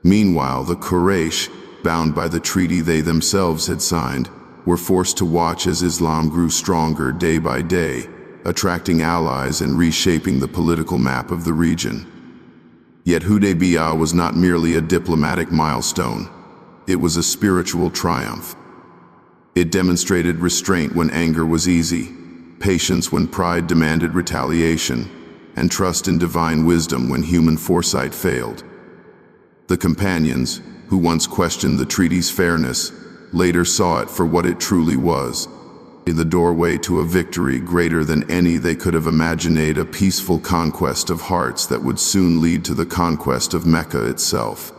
Meanwhile, the Quraysh, bound by the treaty they themselves had signed, were forced to watch as Islam grew stronger day by day, attracting allies and reshaping the political map of the region. Yet Hudaybiyah was not merely a diplomatic milestone. It was a spiritual triumph. It demonstrated restraint when anger was easy, patience when pride demanded retaliation, and trust in divine wisdom when human foresight failed. The companions, who once questioned the treaty's fairness, later saw it for what it truly was, in the doorway to a victory greater than any they could have imagined, a peaceful conquest of hearts that would soon lead to the conquest of Mecca itself.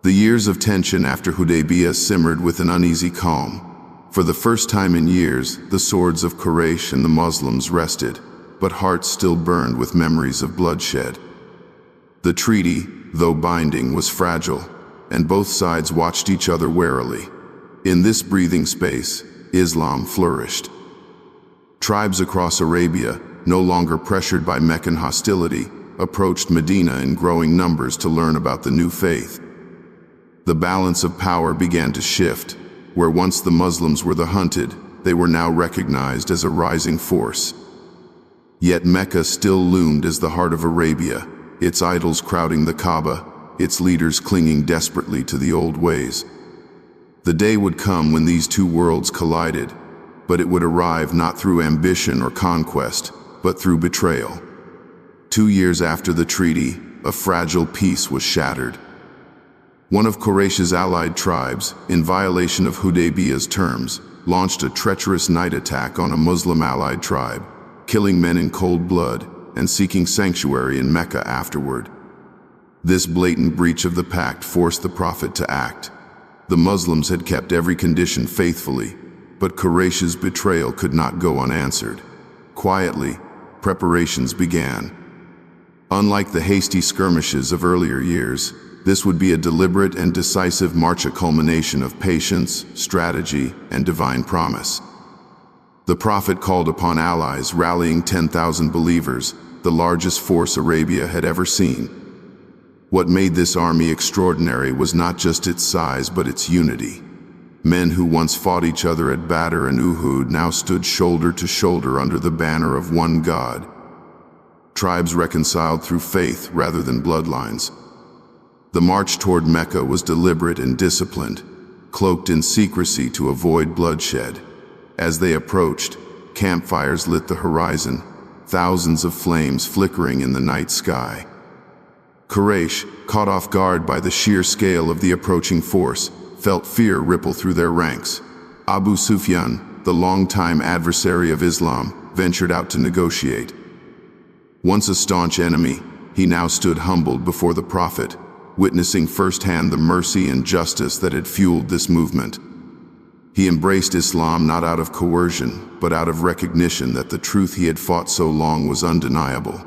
The years of tension after Hudaybiyah simmered with an uneasy calm. For the first time in years, the swords of Quraysh and the Muslims rested, but hearts still burned with memories of bloodshed. The treaty, though binding, was fragile, and both sides watched each other warily. In this breathing space, Islam flourished. Tribes across Arabia, no longer pressured by Meccan hostility, approached Medina in growing numbers to learn about the new faith. The balance of power began to shift. Where once the Muslims were the hunted, they were now recognized as a rising force. Yet Mecca still loomed as the heart of Arabia, its idols crowding the Kaaba, its leaders clinging desperately to the old ways. The day would come when these two worlds collided, but it would arrive not through ambition or conquest, but through betrayal. 2 years after the treaty, a fragile peace was shattered. One of Quraysh's allied tribes, in violation of Hudaybiyah's terms, launched a treacherous night attack on a Muslim allied tribe, killing men in cold blood and seeking sanctuary in Mecca afterward. This blatant breach of the pact forced the Prophet to act. The Muslims had kept every condition faithfully, but Quraysh's betrayal could not go unanswered. Quietly, preparations began. Unlike the hasty skirmishes of earlier years, this would be a deliberate and decisive march, a culmination of patience, strategy, and divine promise. The Prophet called upon allies, rallying 10,000 believers, the largest force Arabia had ever seen. What made this army extraordinary was not just its size, but its unity. Men who once fought each other at Badr and Uhud now stood shoulder to shoulder under the banner of one God. Tribes reconciled through faith rather than bloodlines. The march toward Mecca was deliberate and disciplined, cloaked in secrecy to avoid bloodshed. As they approached, campfires lit the horizon, thousands of flames flickering in the night sky. Quraysh, caught off guard by the sheer scale of the approaching force, felt fear ripple through their ranks. Abu Sufyan, the longtime adversary of Islam, ventured out to negotiate. Once a staunch enemy, he now stood humbled before the Prophet, witnessing firsthand the mercy and justice that had fueled this movement. He embraced Islam not out of coercion, but out of recognition that the truth he had fought so long was undeniable.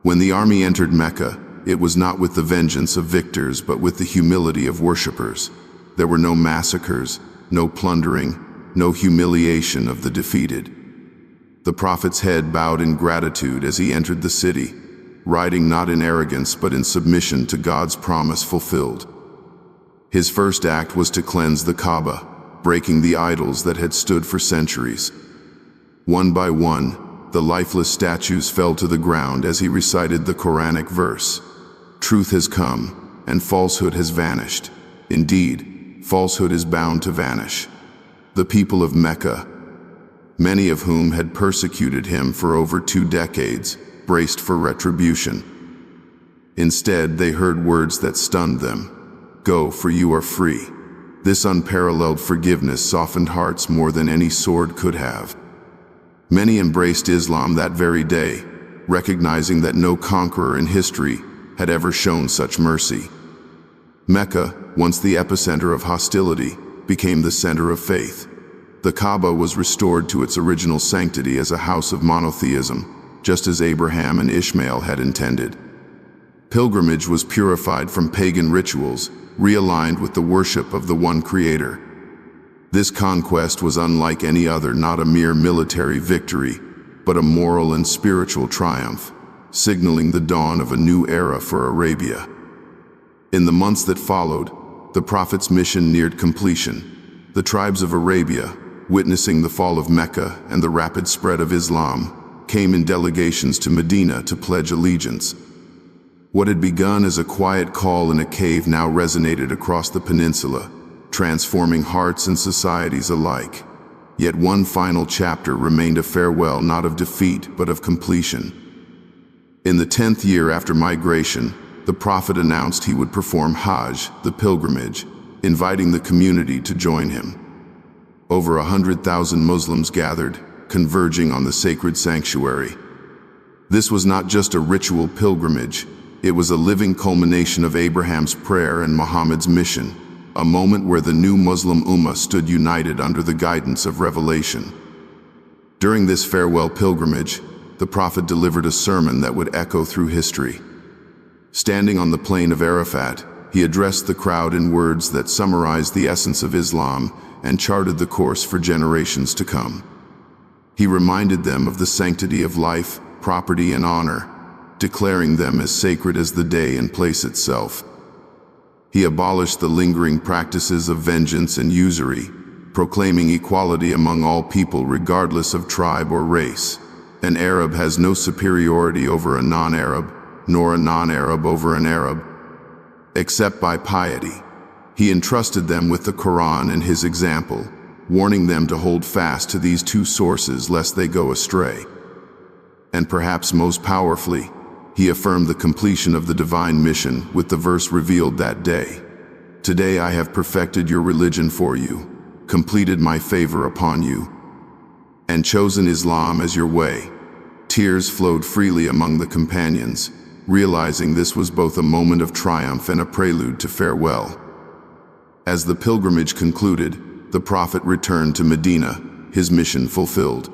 When the army entered Mecca, it was not with the vengeance of victors, but with the humility of worshippers. There were no massacres, no plundering, no humiliation of the defeated. The Prophet's head bowed in gratitude as he entered the city. riding not in arrogance but in submission to God's promise fulfilled. His first act was to cleanse the Kaaba, breaking the idols that had stood for centuries. One by one, the lifeless statues fell to the ground as he recited the Quranic verse, "Truth has come, and falsehood has vanished. Indeed, falsehood is bound to vanish." The people of Mecca, many of whom had persecuted him for over 2 decades, braced for retribution. Instead, they heard words that stunned them. "Go, for you are free." This unparalleled forgiveness softened hearts more than any sword could have. Many embraced Islam that very day, recognizing that no conqueror in history had ever shown such mercy. Mecca, once the epicenter of hostility, became the center of faith. The Kaaba was restored to its original sanctity as a house of monotheism, just as Abraham and Ishmael had intended. Pilgrimage was purified from pagan rituals, realigned with the worship of the one Creator. This conquest was unlike any other, not a mere military victory, but a moral and spiritual triumph, signaling the dawn of a new era for Arabia. In the months that followed, the Prophet's mission neared completion. The tribes of Arabia, witnessing the fall of Mecca and the rapid spread of Islam, came in delegations to Medina to pledge allegiance. What had begun as a quiet call in a cave now resonated across the peninsula, transforming hearts and societies alike. Yet one final chapter remained a farewell not of defeat but of completion. In the 10th year after migration, the Prophet announced he would perform Hajj, the pilgrimage, inviting the community to join him. Over 100,000 Muslims gathered, converging on the sacred sanctuary. This was not just a ritual pilgrimage, it was a living culmination of Abraham's prayer and Muhammad's mission, a moment where the new Muslim Ummah stood united under the guidance of revelation. During this farewell pilgrimage, the Prophet delivered a sermon that would echo through history. Standing on the plain of Arafat, he addressed the crowd in words that summarized the essence of Islam and charted the course for generations to come. He reminded them of the sanctity of life, property, and honor, declaring them as sacred as the day and place itself. He abolished the lingering practices of vengeance and usury, proclaiming equality among all people regardless of tribe or race. An Arab has no superiority over a non-Arab, nor a non-Arab over an Arab, except by piety. He entrusted them with the Qur'an and his example, warning them to hold fast to these 2 sources lest they go astray. And perhaps most powerfully, he affirmed the completion of the divine mission with the verse revealed that day. "Today I have perfected your religion for you, completed my favor upon you, and chosen Islam as your way." Tears flowed freely among the companions, realizing this was both a moment of triumph and a prelude to farewell. As the pilgrimage concluded, the Prophet returned to Medina, his mission fulfilled.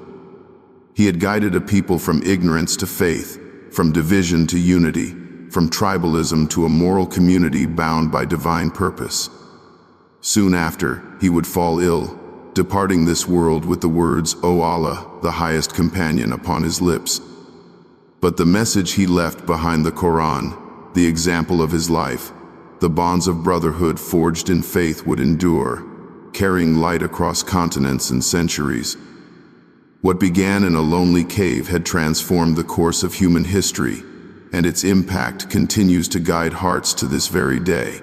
He had guided a people from ignorance to faith, from division to unity, from tribalism to a moral community bound by divine purpose. Soon after, he would fall ill, departing this world with the words, "O Allah, the highest companion," upon his lips. But the message he left behind, the Qur'an, the example of his life, the bonds of brotherhood forged in faith, would endure, carrying light across continents and centuries. What began in a lonely cave had transformed the course of human history, and its impact continues to guide hearts to this very day.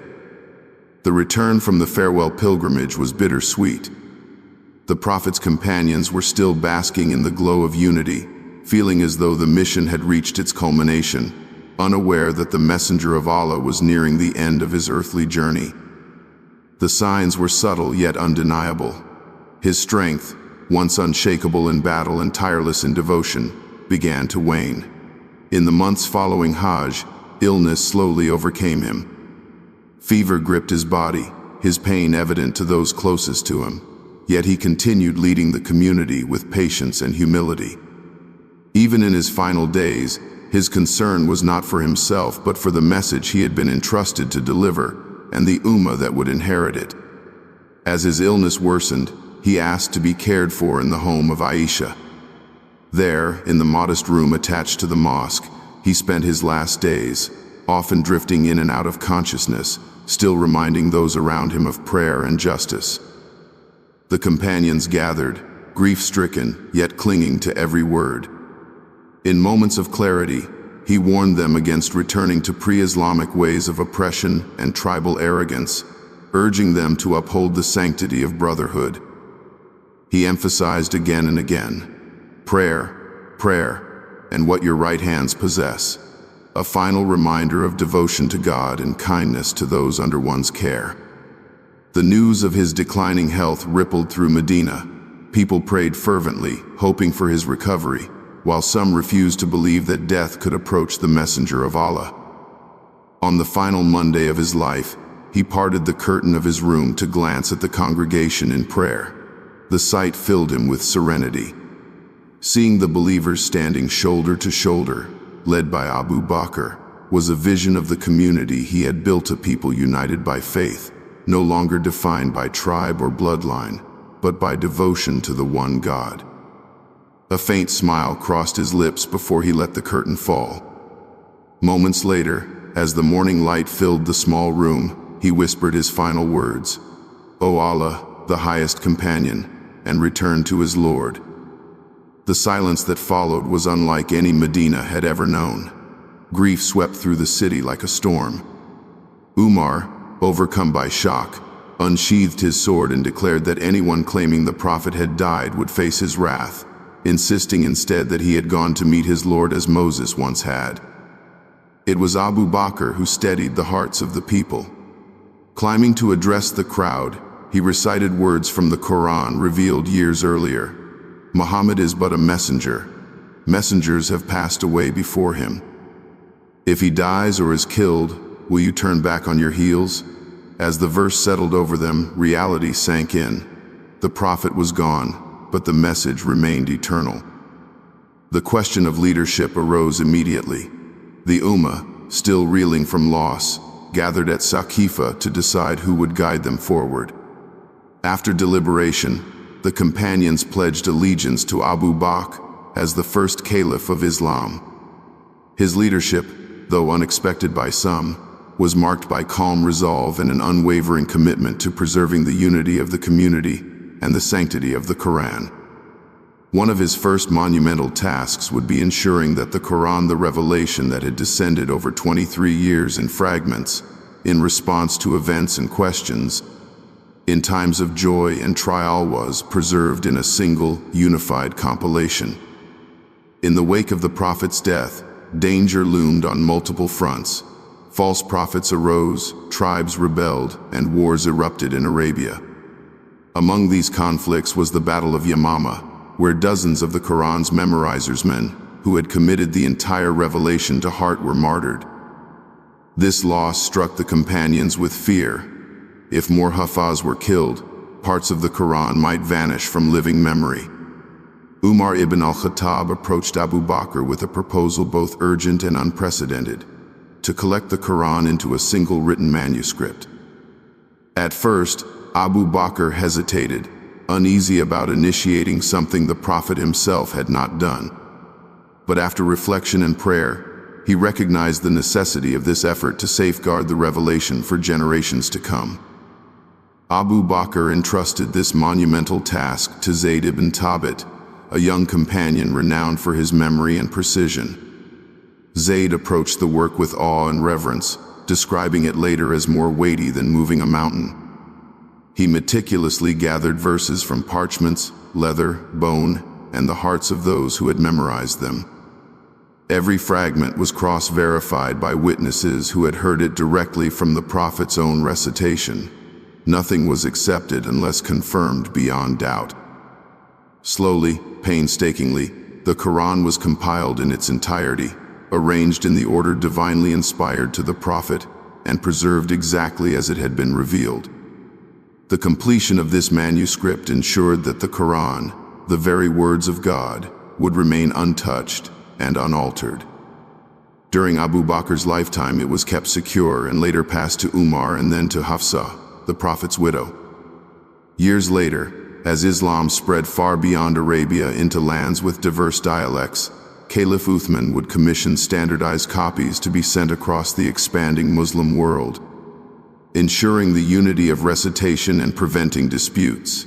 The return from the farewell pilgrimage was bittersweet. The Prophet's companions were still basking in the glow of unity, feeling as though the mission had reached its culmination, unaware that the messenger of Allah was nearing the end of his earthly journey. The signs were subtle yet undeniable. His strength, once unshakable in battle and tireless in devotion, began to wane. In the months following Hajj, illness slowly overcame him. Fever gripped his body, his pain evident to those closest to him, yet he continued leading the community with patience and humility. Even in his final days, his concern was not for himself but for the message he had been entrusted to deliver and the Ummah that would inherit it. As his illness worsened, he asked to be cared for in the home of Aisha. There, in the modest room attached to the mosque, he spent his last days, often drifting in and out of consciousness, still reminding those around him of prayer and justice. The companions gathered, grief-stricken, yet clinging to every word. In moments of clarity, he warned them against returning to pre-Islamic ways of oppression and tribal arrogance, urging them to uphold the sanctity of brotherhood. He emphasized again and again, prayer, prayer, and what your right hands possess, a final reminder of devotion to God and kindness to those under one's care. The news of his declining health rippled through Medina. People prayed fervently, hoping for his recovery, while some refused to believe that death could approach the messenger of Allah. On the final Monday of his life, he parted the curtain of his room to glance at the congregation in prayer. The sight filled him with serenity. Seeing the believers standing shoulder to shoulder, led by Abu Bakr, was a vision of the community he had built, a people united by faith, no longer defined by tribe or bloodline, but by devotion to the one God. A faint smile crossed his lips before he let the curtain fall. Moments later, as the morning light filled the small room, he whispered his final words, "O Allah, the highest companion," and returned to his Lord. The silence that followed was unlike any Medina had ever known. Grief swept through the city like a storm. Umar, overcome by shock, unsheathed his sword and declared that anyone claiming the Prophet had died would face his wrath, insisting instead that he had gone to meet his Lord as Moses once had. It was Abu Bakr who steadied the hearts of the people. Climbing to address the crowd, he recited words from the Qur'an revealed years earlier. Muhammad is but a messenger. Messengers have passed away before him. If he dies or is killed, will you turn back on your heels? As the verse settled over them, reality sank in. The Prophet was gone, but the message remained eternal. The question of leadership arose immediately. The Ummah, still reeling from loss, gathered at Saqifa to decide who would guide them forward. After deliberation, the companions pledged allegiance to Abu Bakr as the first caliph of Islam. His leadership, though unexpected by some, was marked by calm resolve and an unwavering commitment to preserving the unity of the community and the sanctity of the Qur'an. One of his first monumental tasks would be ensuring that the Qur'an, the revelation that had descended over 23 years in fragments, in response to events and questions, in times of joy and trial, was preserved in a single, unified compilation. In the wake of the Prophet's death, danger loomed on multiple fronts. False prophets arose, tribes rebelled, and wars erupted in Arabia. Among these conflicts was the Battle of Yamama, where dozens of the Qur'an's memorizers, men who had committed the entire revelation to heart, were martyred. This loss struck the companions with fear. If more Hafaz were killed, parts of the Qur'an might vanish from living memory. Umar ibn al-Khattab approached Abu Bakr with a proposal both urgent and unprecedented: to collect the Qur'an into a single written manuscript. At first, Abu Bakr hesitated, uneasy about initiating something the Prophet himself had not done. But after reflection and prayer, he recognized the necessity of this effort to safeguard the revelation for generations to come. Abu Bakr entrusted this monumental task to Zayd ibn Thabit, a young companion renowned for his memory and precision. Zayd approached the work with awe and reverence, describing it later as more weighty than moving a mountain. He meticulously gathered verses from parchments, leather, bone, and the hearts of those who had memorized them. Every fragment was cross-verified by witnesses who had heard it directly from the Prophet's own recitation. Nothing was accepted unless confirmed beyond doubt. Slowly, painstakingly, the Quran was compiled in its entirety, arranged in the order divinely inspired to the Prophet, and preserved exactly as it had been revealed. The completion of this manuscript ensured that the Quran, the very words of God, would remain untouched and unaltered. During Abu Bakr's lifetime, it was kept secure and later passed to Umar and then to Hafsa, the Prophet's widow. Years later, as Islam spread far beyond Arabia into lands with diverse dialects, Caliph Uthman would commission standardized copies to be sent across the expanding Muslim world, ensuring the unity of recitation and preventing disputes.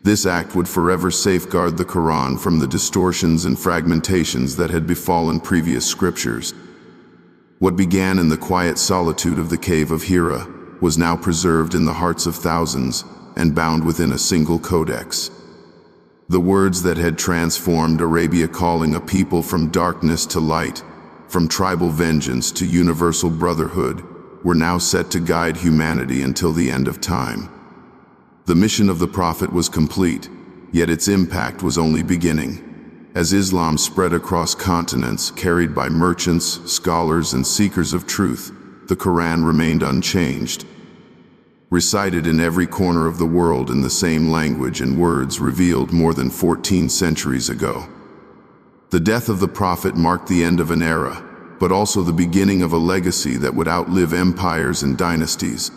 This act would forever safeguard the Qur'an from the distortions and fragmentations that had befallen previous scriptures. What began in the quiet solitude of the cave of Hira was now preserved in the hearts of thousands and bound within a single codex. The words that had transformed Arabia, calling a people from darkness to light, from tribal vengeance to universal brotherhood, were now set to guide humanity until the end of time. The mission of the Prophet was complete, yet its impact was only beginning. As Islam spread across continents, carried by merchants, scholars, and seekers of truth, the Quran remained unchanged. Recited in every corner of the world in the same language and words revealed more than 14 centuries ago. The death of the Prophet marked the end of an era, but also the beginning of a legacy that would outlive empires and dynasties.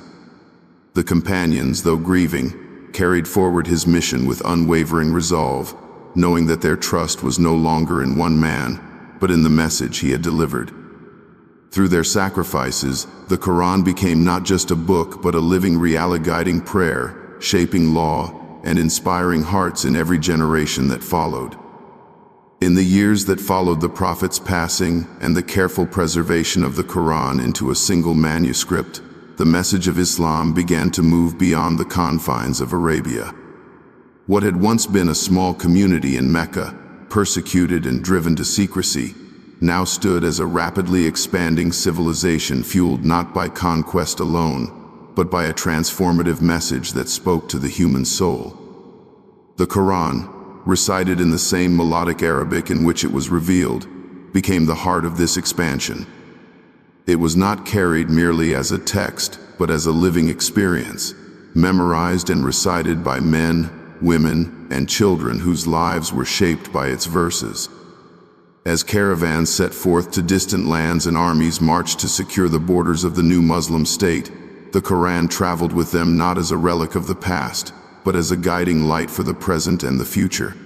The companions, though grieving, carried forward his mission with unwavering resolve, knowing that their trust was no longer in one man, but in the message he had delivered. Through their sacrifices, the Quran became not just a book, but a living reality, guiding prayer, shaping law, and inspiring hearts in every generation that followed. In the years that followed the Prophet's passing and the careful preservation of the Quran into a single manuscript, the message of Islam began to move beyond the confines of Arabia. What had once been a small community in Mecca, persecuted and driven to secrecy, now stood as a rapidly expanding civilization fueled not by conquest alone, but by a transformative message that spoke to the human soul. The Quran, recited in the same melodic Arabic in which it was revealed, became the heart of this expansion. It was not carried merely as a text, but as a living experience, memorized and recited by men, women, and children whose lives were shaped by its verses. As caravans set forth to distant lands and armies marched to secure the borders of the new Muslim state, the Quran traveled with them not as a relic of the past, but as a guiding light for the present and the future.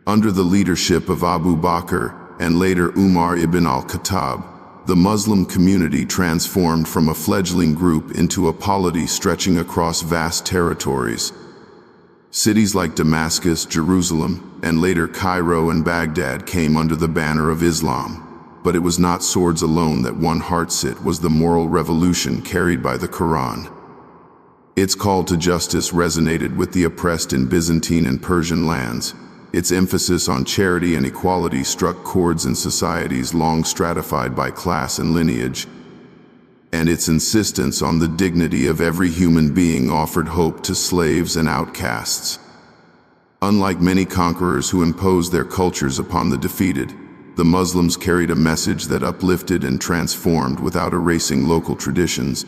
Under the leadership of Abu Bakr and later Umar ibn al-Khattab, the Muslim community transformed from a fledgling group into a polity stretching across vast territories. Cities like Damascus, Jerusalem, and later Cairo and Baghdad came under the banner of Islam, but it was not swords alone that won hearts. It was the moral revolution carried by the Quran. Its call to justice resonated with the oppressed in Byzantine and Persian lands. Its emphasis on charity and equality struck chords in societies long stratified by class and lineage, and its insistence on the dignity of every human being offered hope to slaves and outcasts. Unlike many conquerors who imposed their cultures upon the defeated, the Muslims carried a message that uplifted and transformed without erasing local traditions,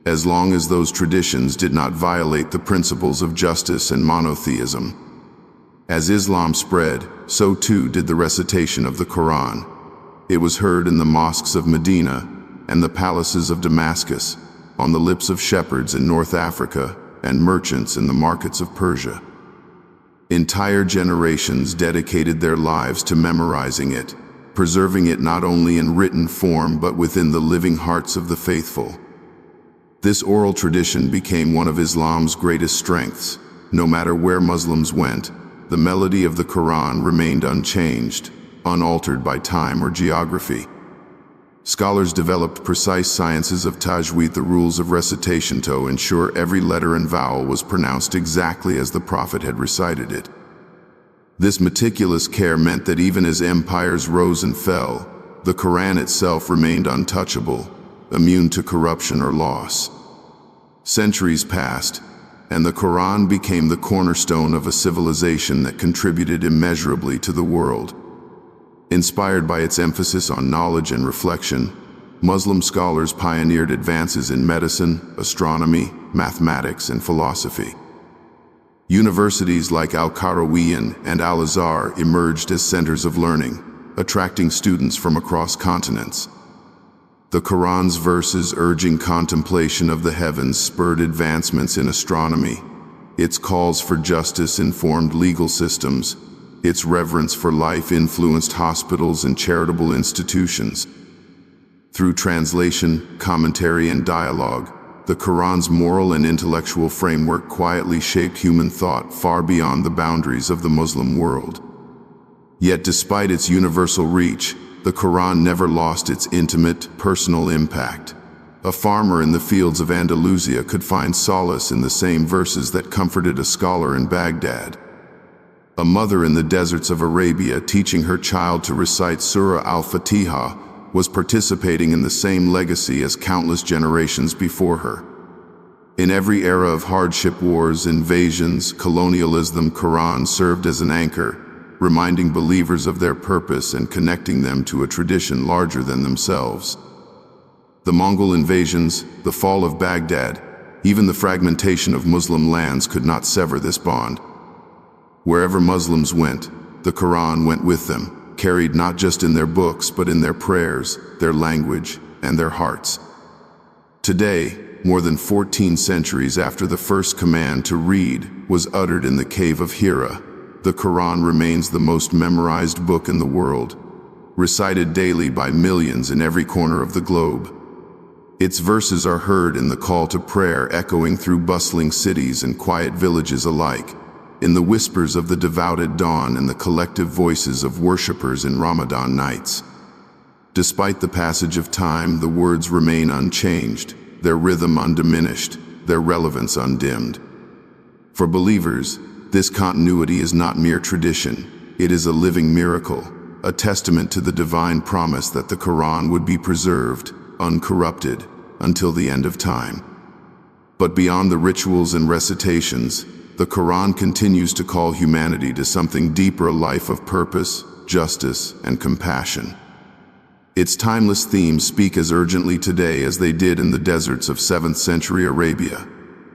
as long as those traditions did not violate the principles of justice and monotheism. As Islam spread, so too did the recitation of the Quran. It was heard in the mosques of Medina and the palaces of Damascus, on the lips of shepherds in North Africa and merchants in the markets of Persia. Entire generations dedicated their lives to memorizing it, preserving it not only in written form but within the living hearts of the faithful. This oral tradition became one of Islam's greatest strengths. No matter where Muslims went, the melody of the Quran remained unchanged, unaltered by time or geography. Scholars developed precise sciences of tajweed, the rules of recitation, to ensure every letter and vowel was pronounced exactly as the Prophet had recited it. This meticulous care meant that even as empires rose and fell, the Quran itself remained untouchable, immune to corruption or loss. Centuries passed, and the Quran became the cornerstone of a civilization that contributed immeasurably to the world. Inspired by its emphasis on knowledge and reflection, Muslim scholars pioneered advances in medicine, astronomy, mathematics, and philosophy. Universities like Al-Qarawiyyin and Al-Azhar emerged as centers of learning, attracting students from across continents. The Quran's verses urging contemplation of the heavens spurred advancements in astronomy. Its calls for justice informed legal systems, Its reverence for life influenced hospitals and charitable institutions. Through translation, commentary, and dialogue, the Quran's moral and intellectual framework quietly shaped human thought far beyond the boundaries of the Muslim world. Yet despite its universal reach, the Quran never lost its intimate, personal impact. A farmer in the fields of Andalusia could find solace in the same verses that comforted a scholar in Baghdad. A mother in the deserts of Arabia teaching her child to recite Surah al-Fatiha was participating in the same legacy as countless generations before her. In every era of hardship, wars, invasions, colonialism, the Quran served as an anchor, reminding believers of their purpose and connecting them to a tradition larger than themselves. The Mongol invasions, the fall of Baghdad, even the fragmentation of Muslim lands could not sever this bond. Wherever Muslims went, the Quran went with them, carried not just in their books but in their prayers, their language, and their hearts. Today, more than 14 centuries after the first command to read was uttered in the cave of Hira, the Quran remains the most memorized book in the world, recited daily by millions in every corner of the globe. Its verses are heard in the call to prayer echoing through bustling cities and quiet villages alike, in the whispers of the devout at dawn and the collective voices of worshippers in Ramadan nights. Despite the passage of time, the words remain unchanged, their rhythm undiminished, their relevance undimmed. For believers, this continuity is not mere tradition, it is a living miracle, a testament to the divine promise that the Quran would be preserved, uncorrupted, until the end of time. But beyond the rituals and recitations, the Quran continues to call humanity to something deeper, a life of purpose, justice, and compassion. Its timeless themes speak as urgently today as they did in the deserts of 7th century Arabia: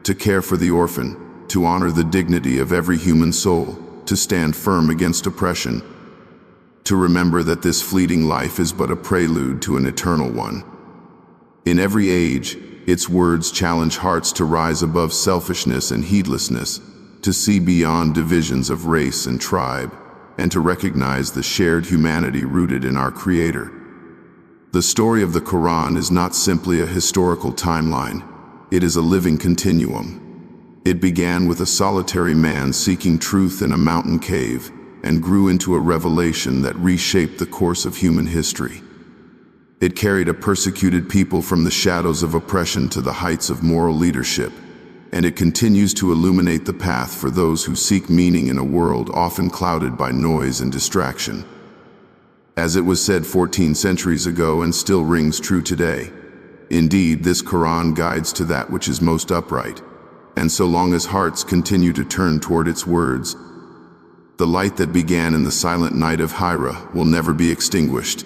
to care for the orphan, to honor the dignity of every human soul, to stand firm against oppression, to remember that this fleeting life is but a prelude to an eternal one. In every age, its words challenge hearts to rise above selfishness and heedlessness, to see beyond divisions of race and tribe, and to recognize the shared humanity rooted in our Creator. The story of the Quran is not simply a historical timeline, it is a living continuum. It began with a solitary man seeking truth in a mountain cave, and grew into a revelation that reshaped the course of human history. It carried a persecuted people from the shadows of oppression to the heights of moral leadership, and it continues to illuminate the path for those who seek meaning in a world often clouded by noise and distraction. As it was said 14 centuries ago and still rings true today, indeed, this Quran guides to that which is most upright, and so long as hearts continue to turn toward its words, the light that began in the silent night of Hira will never be extinguished.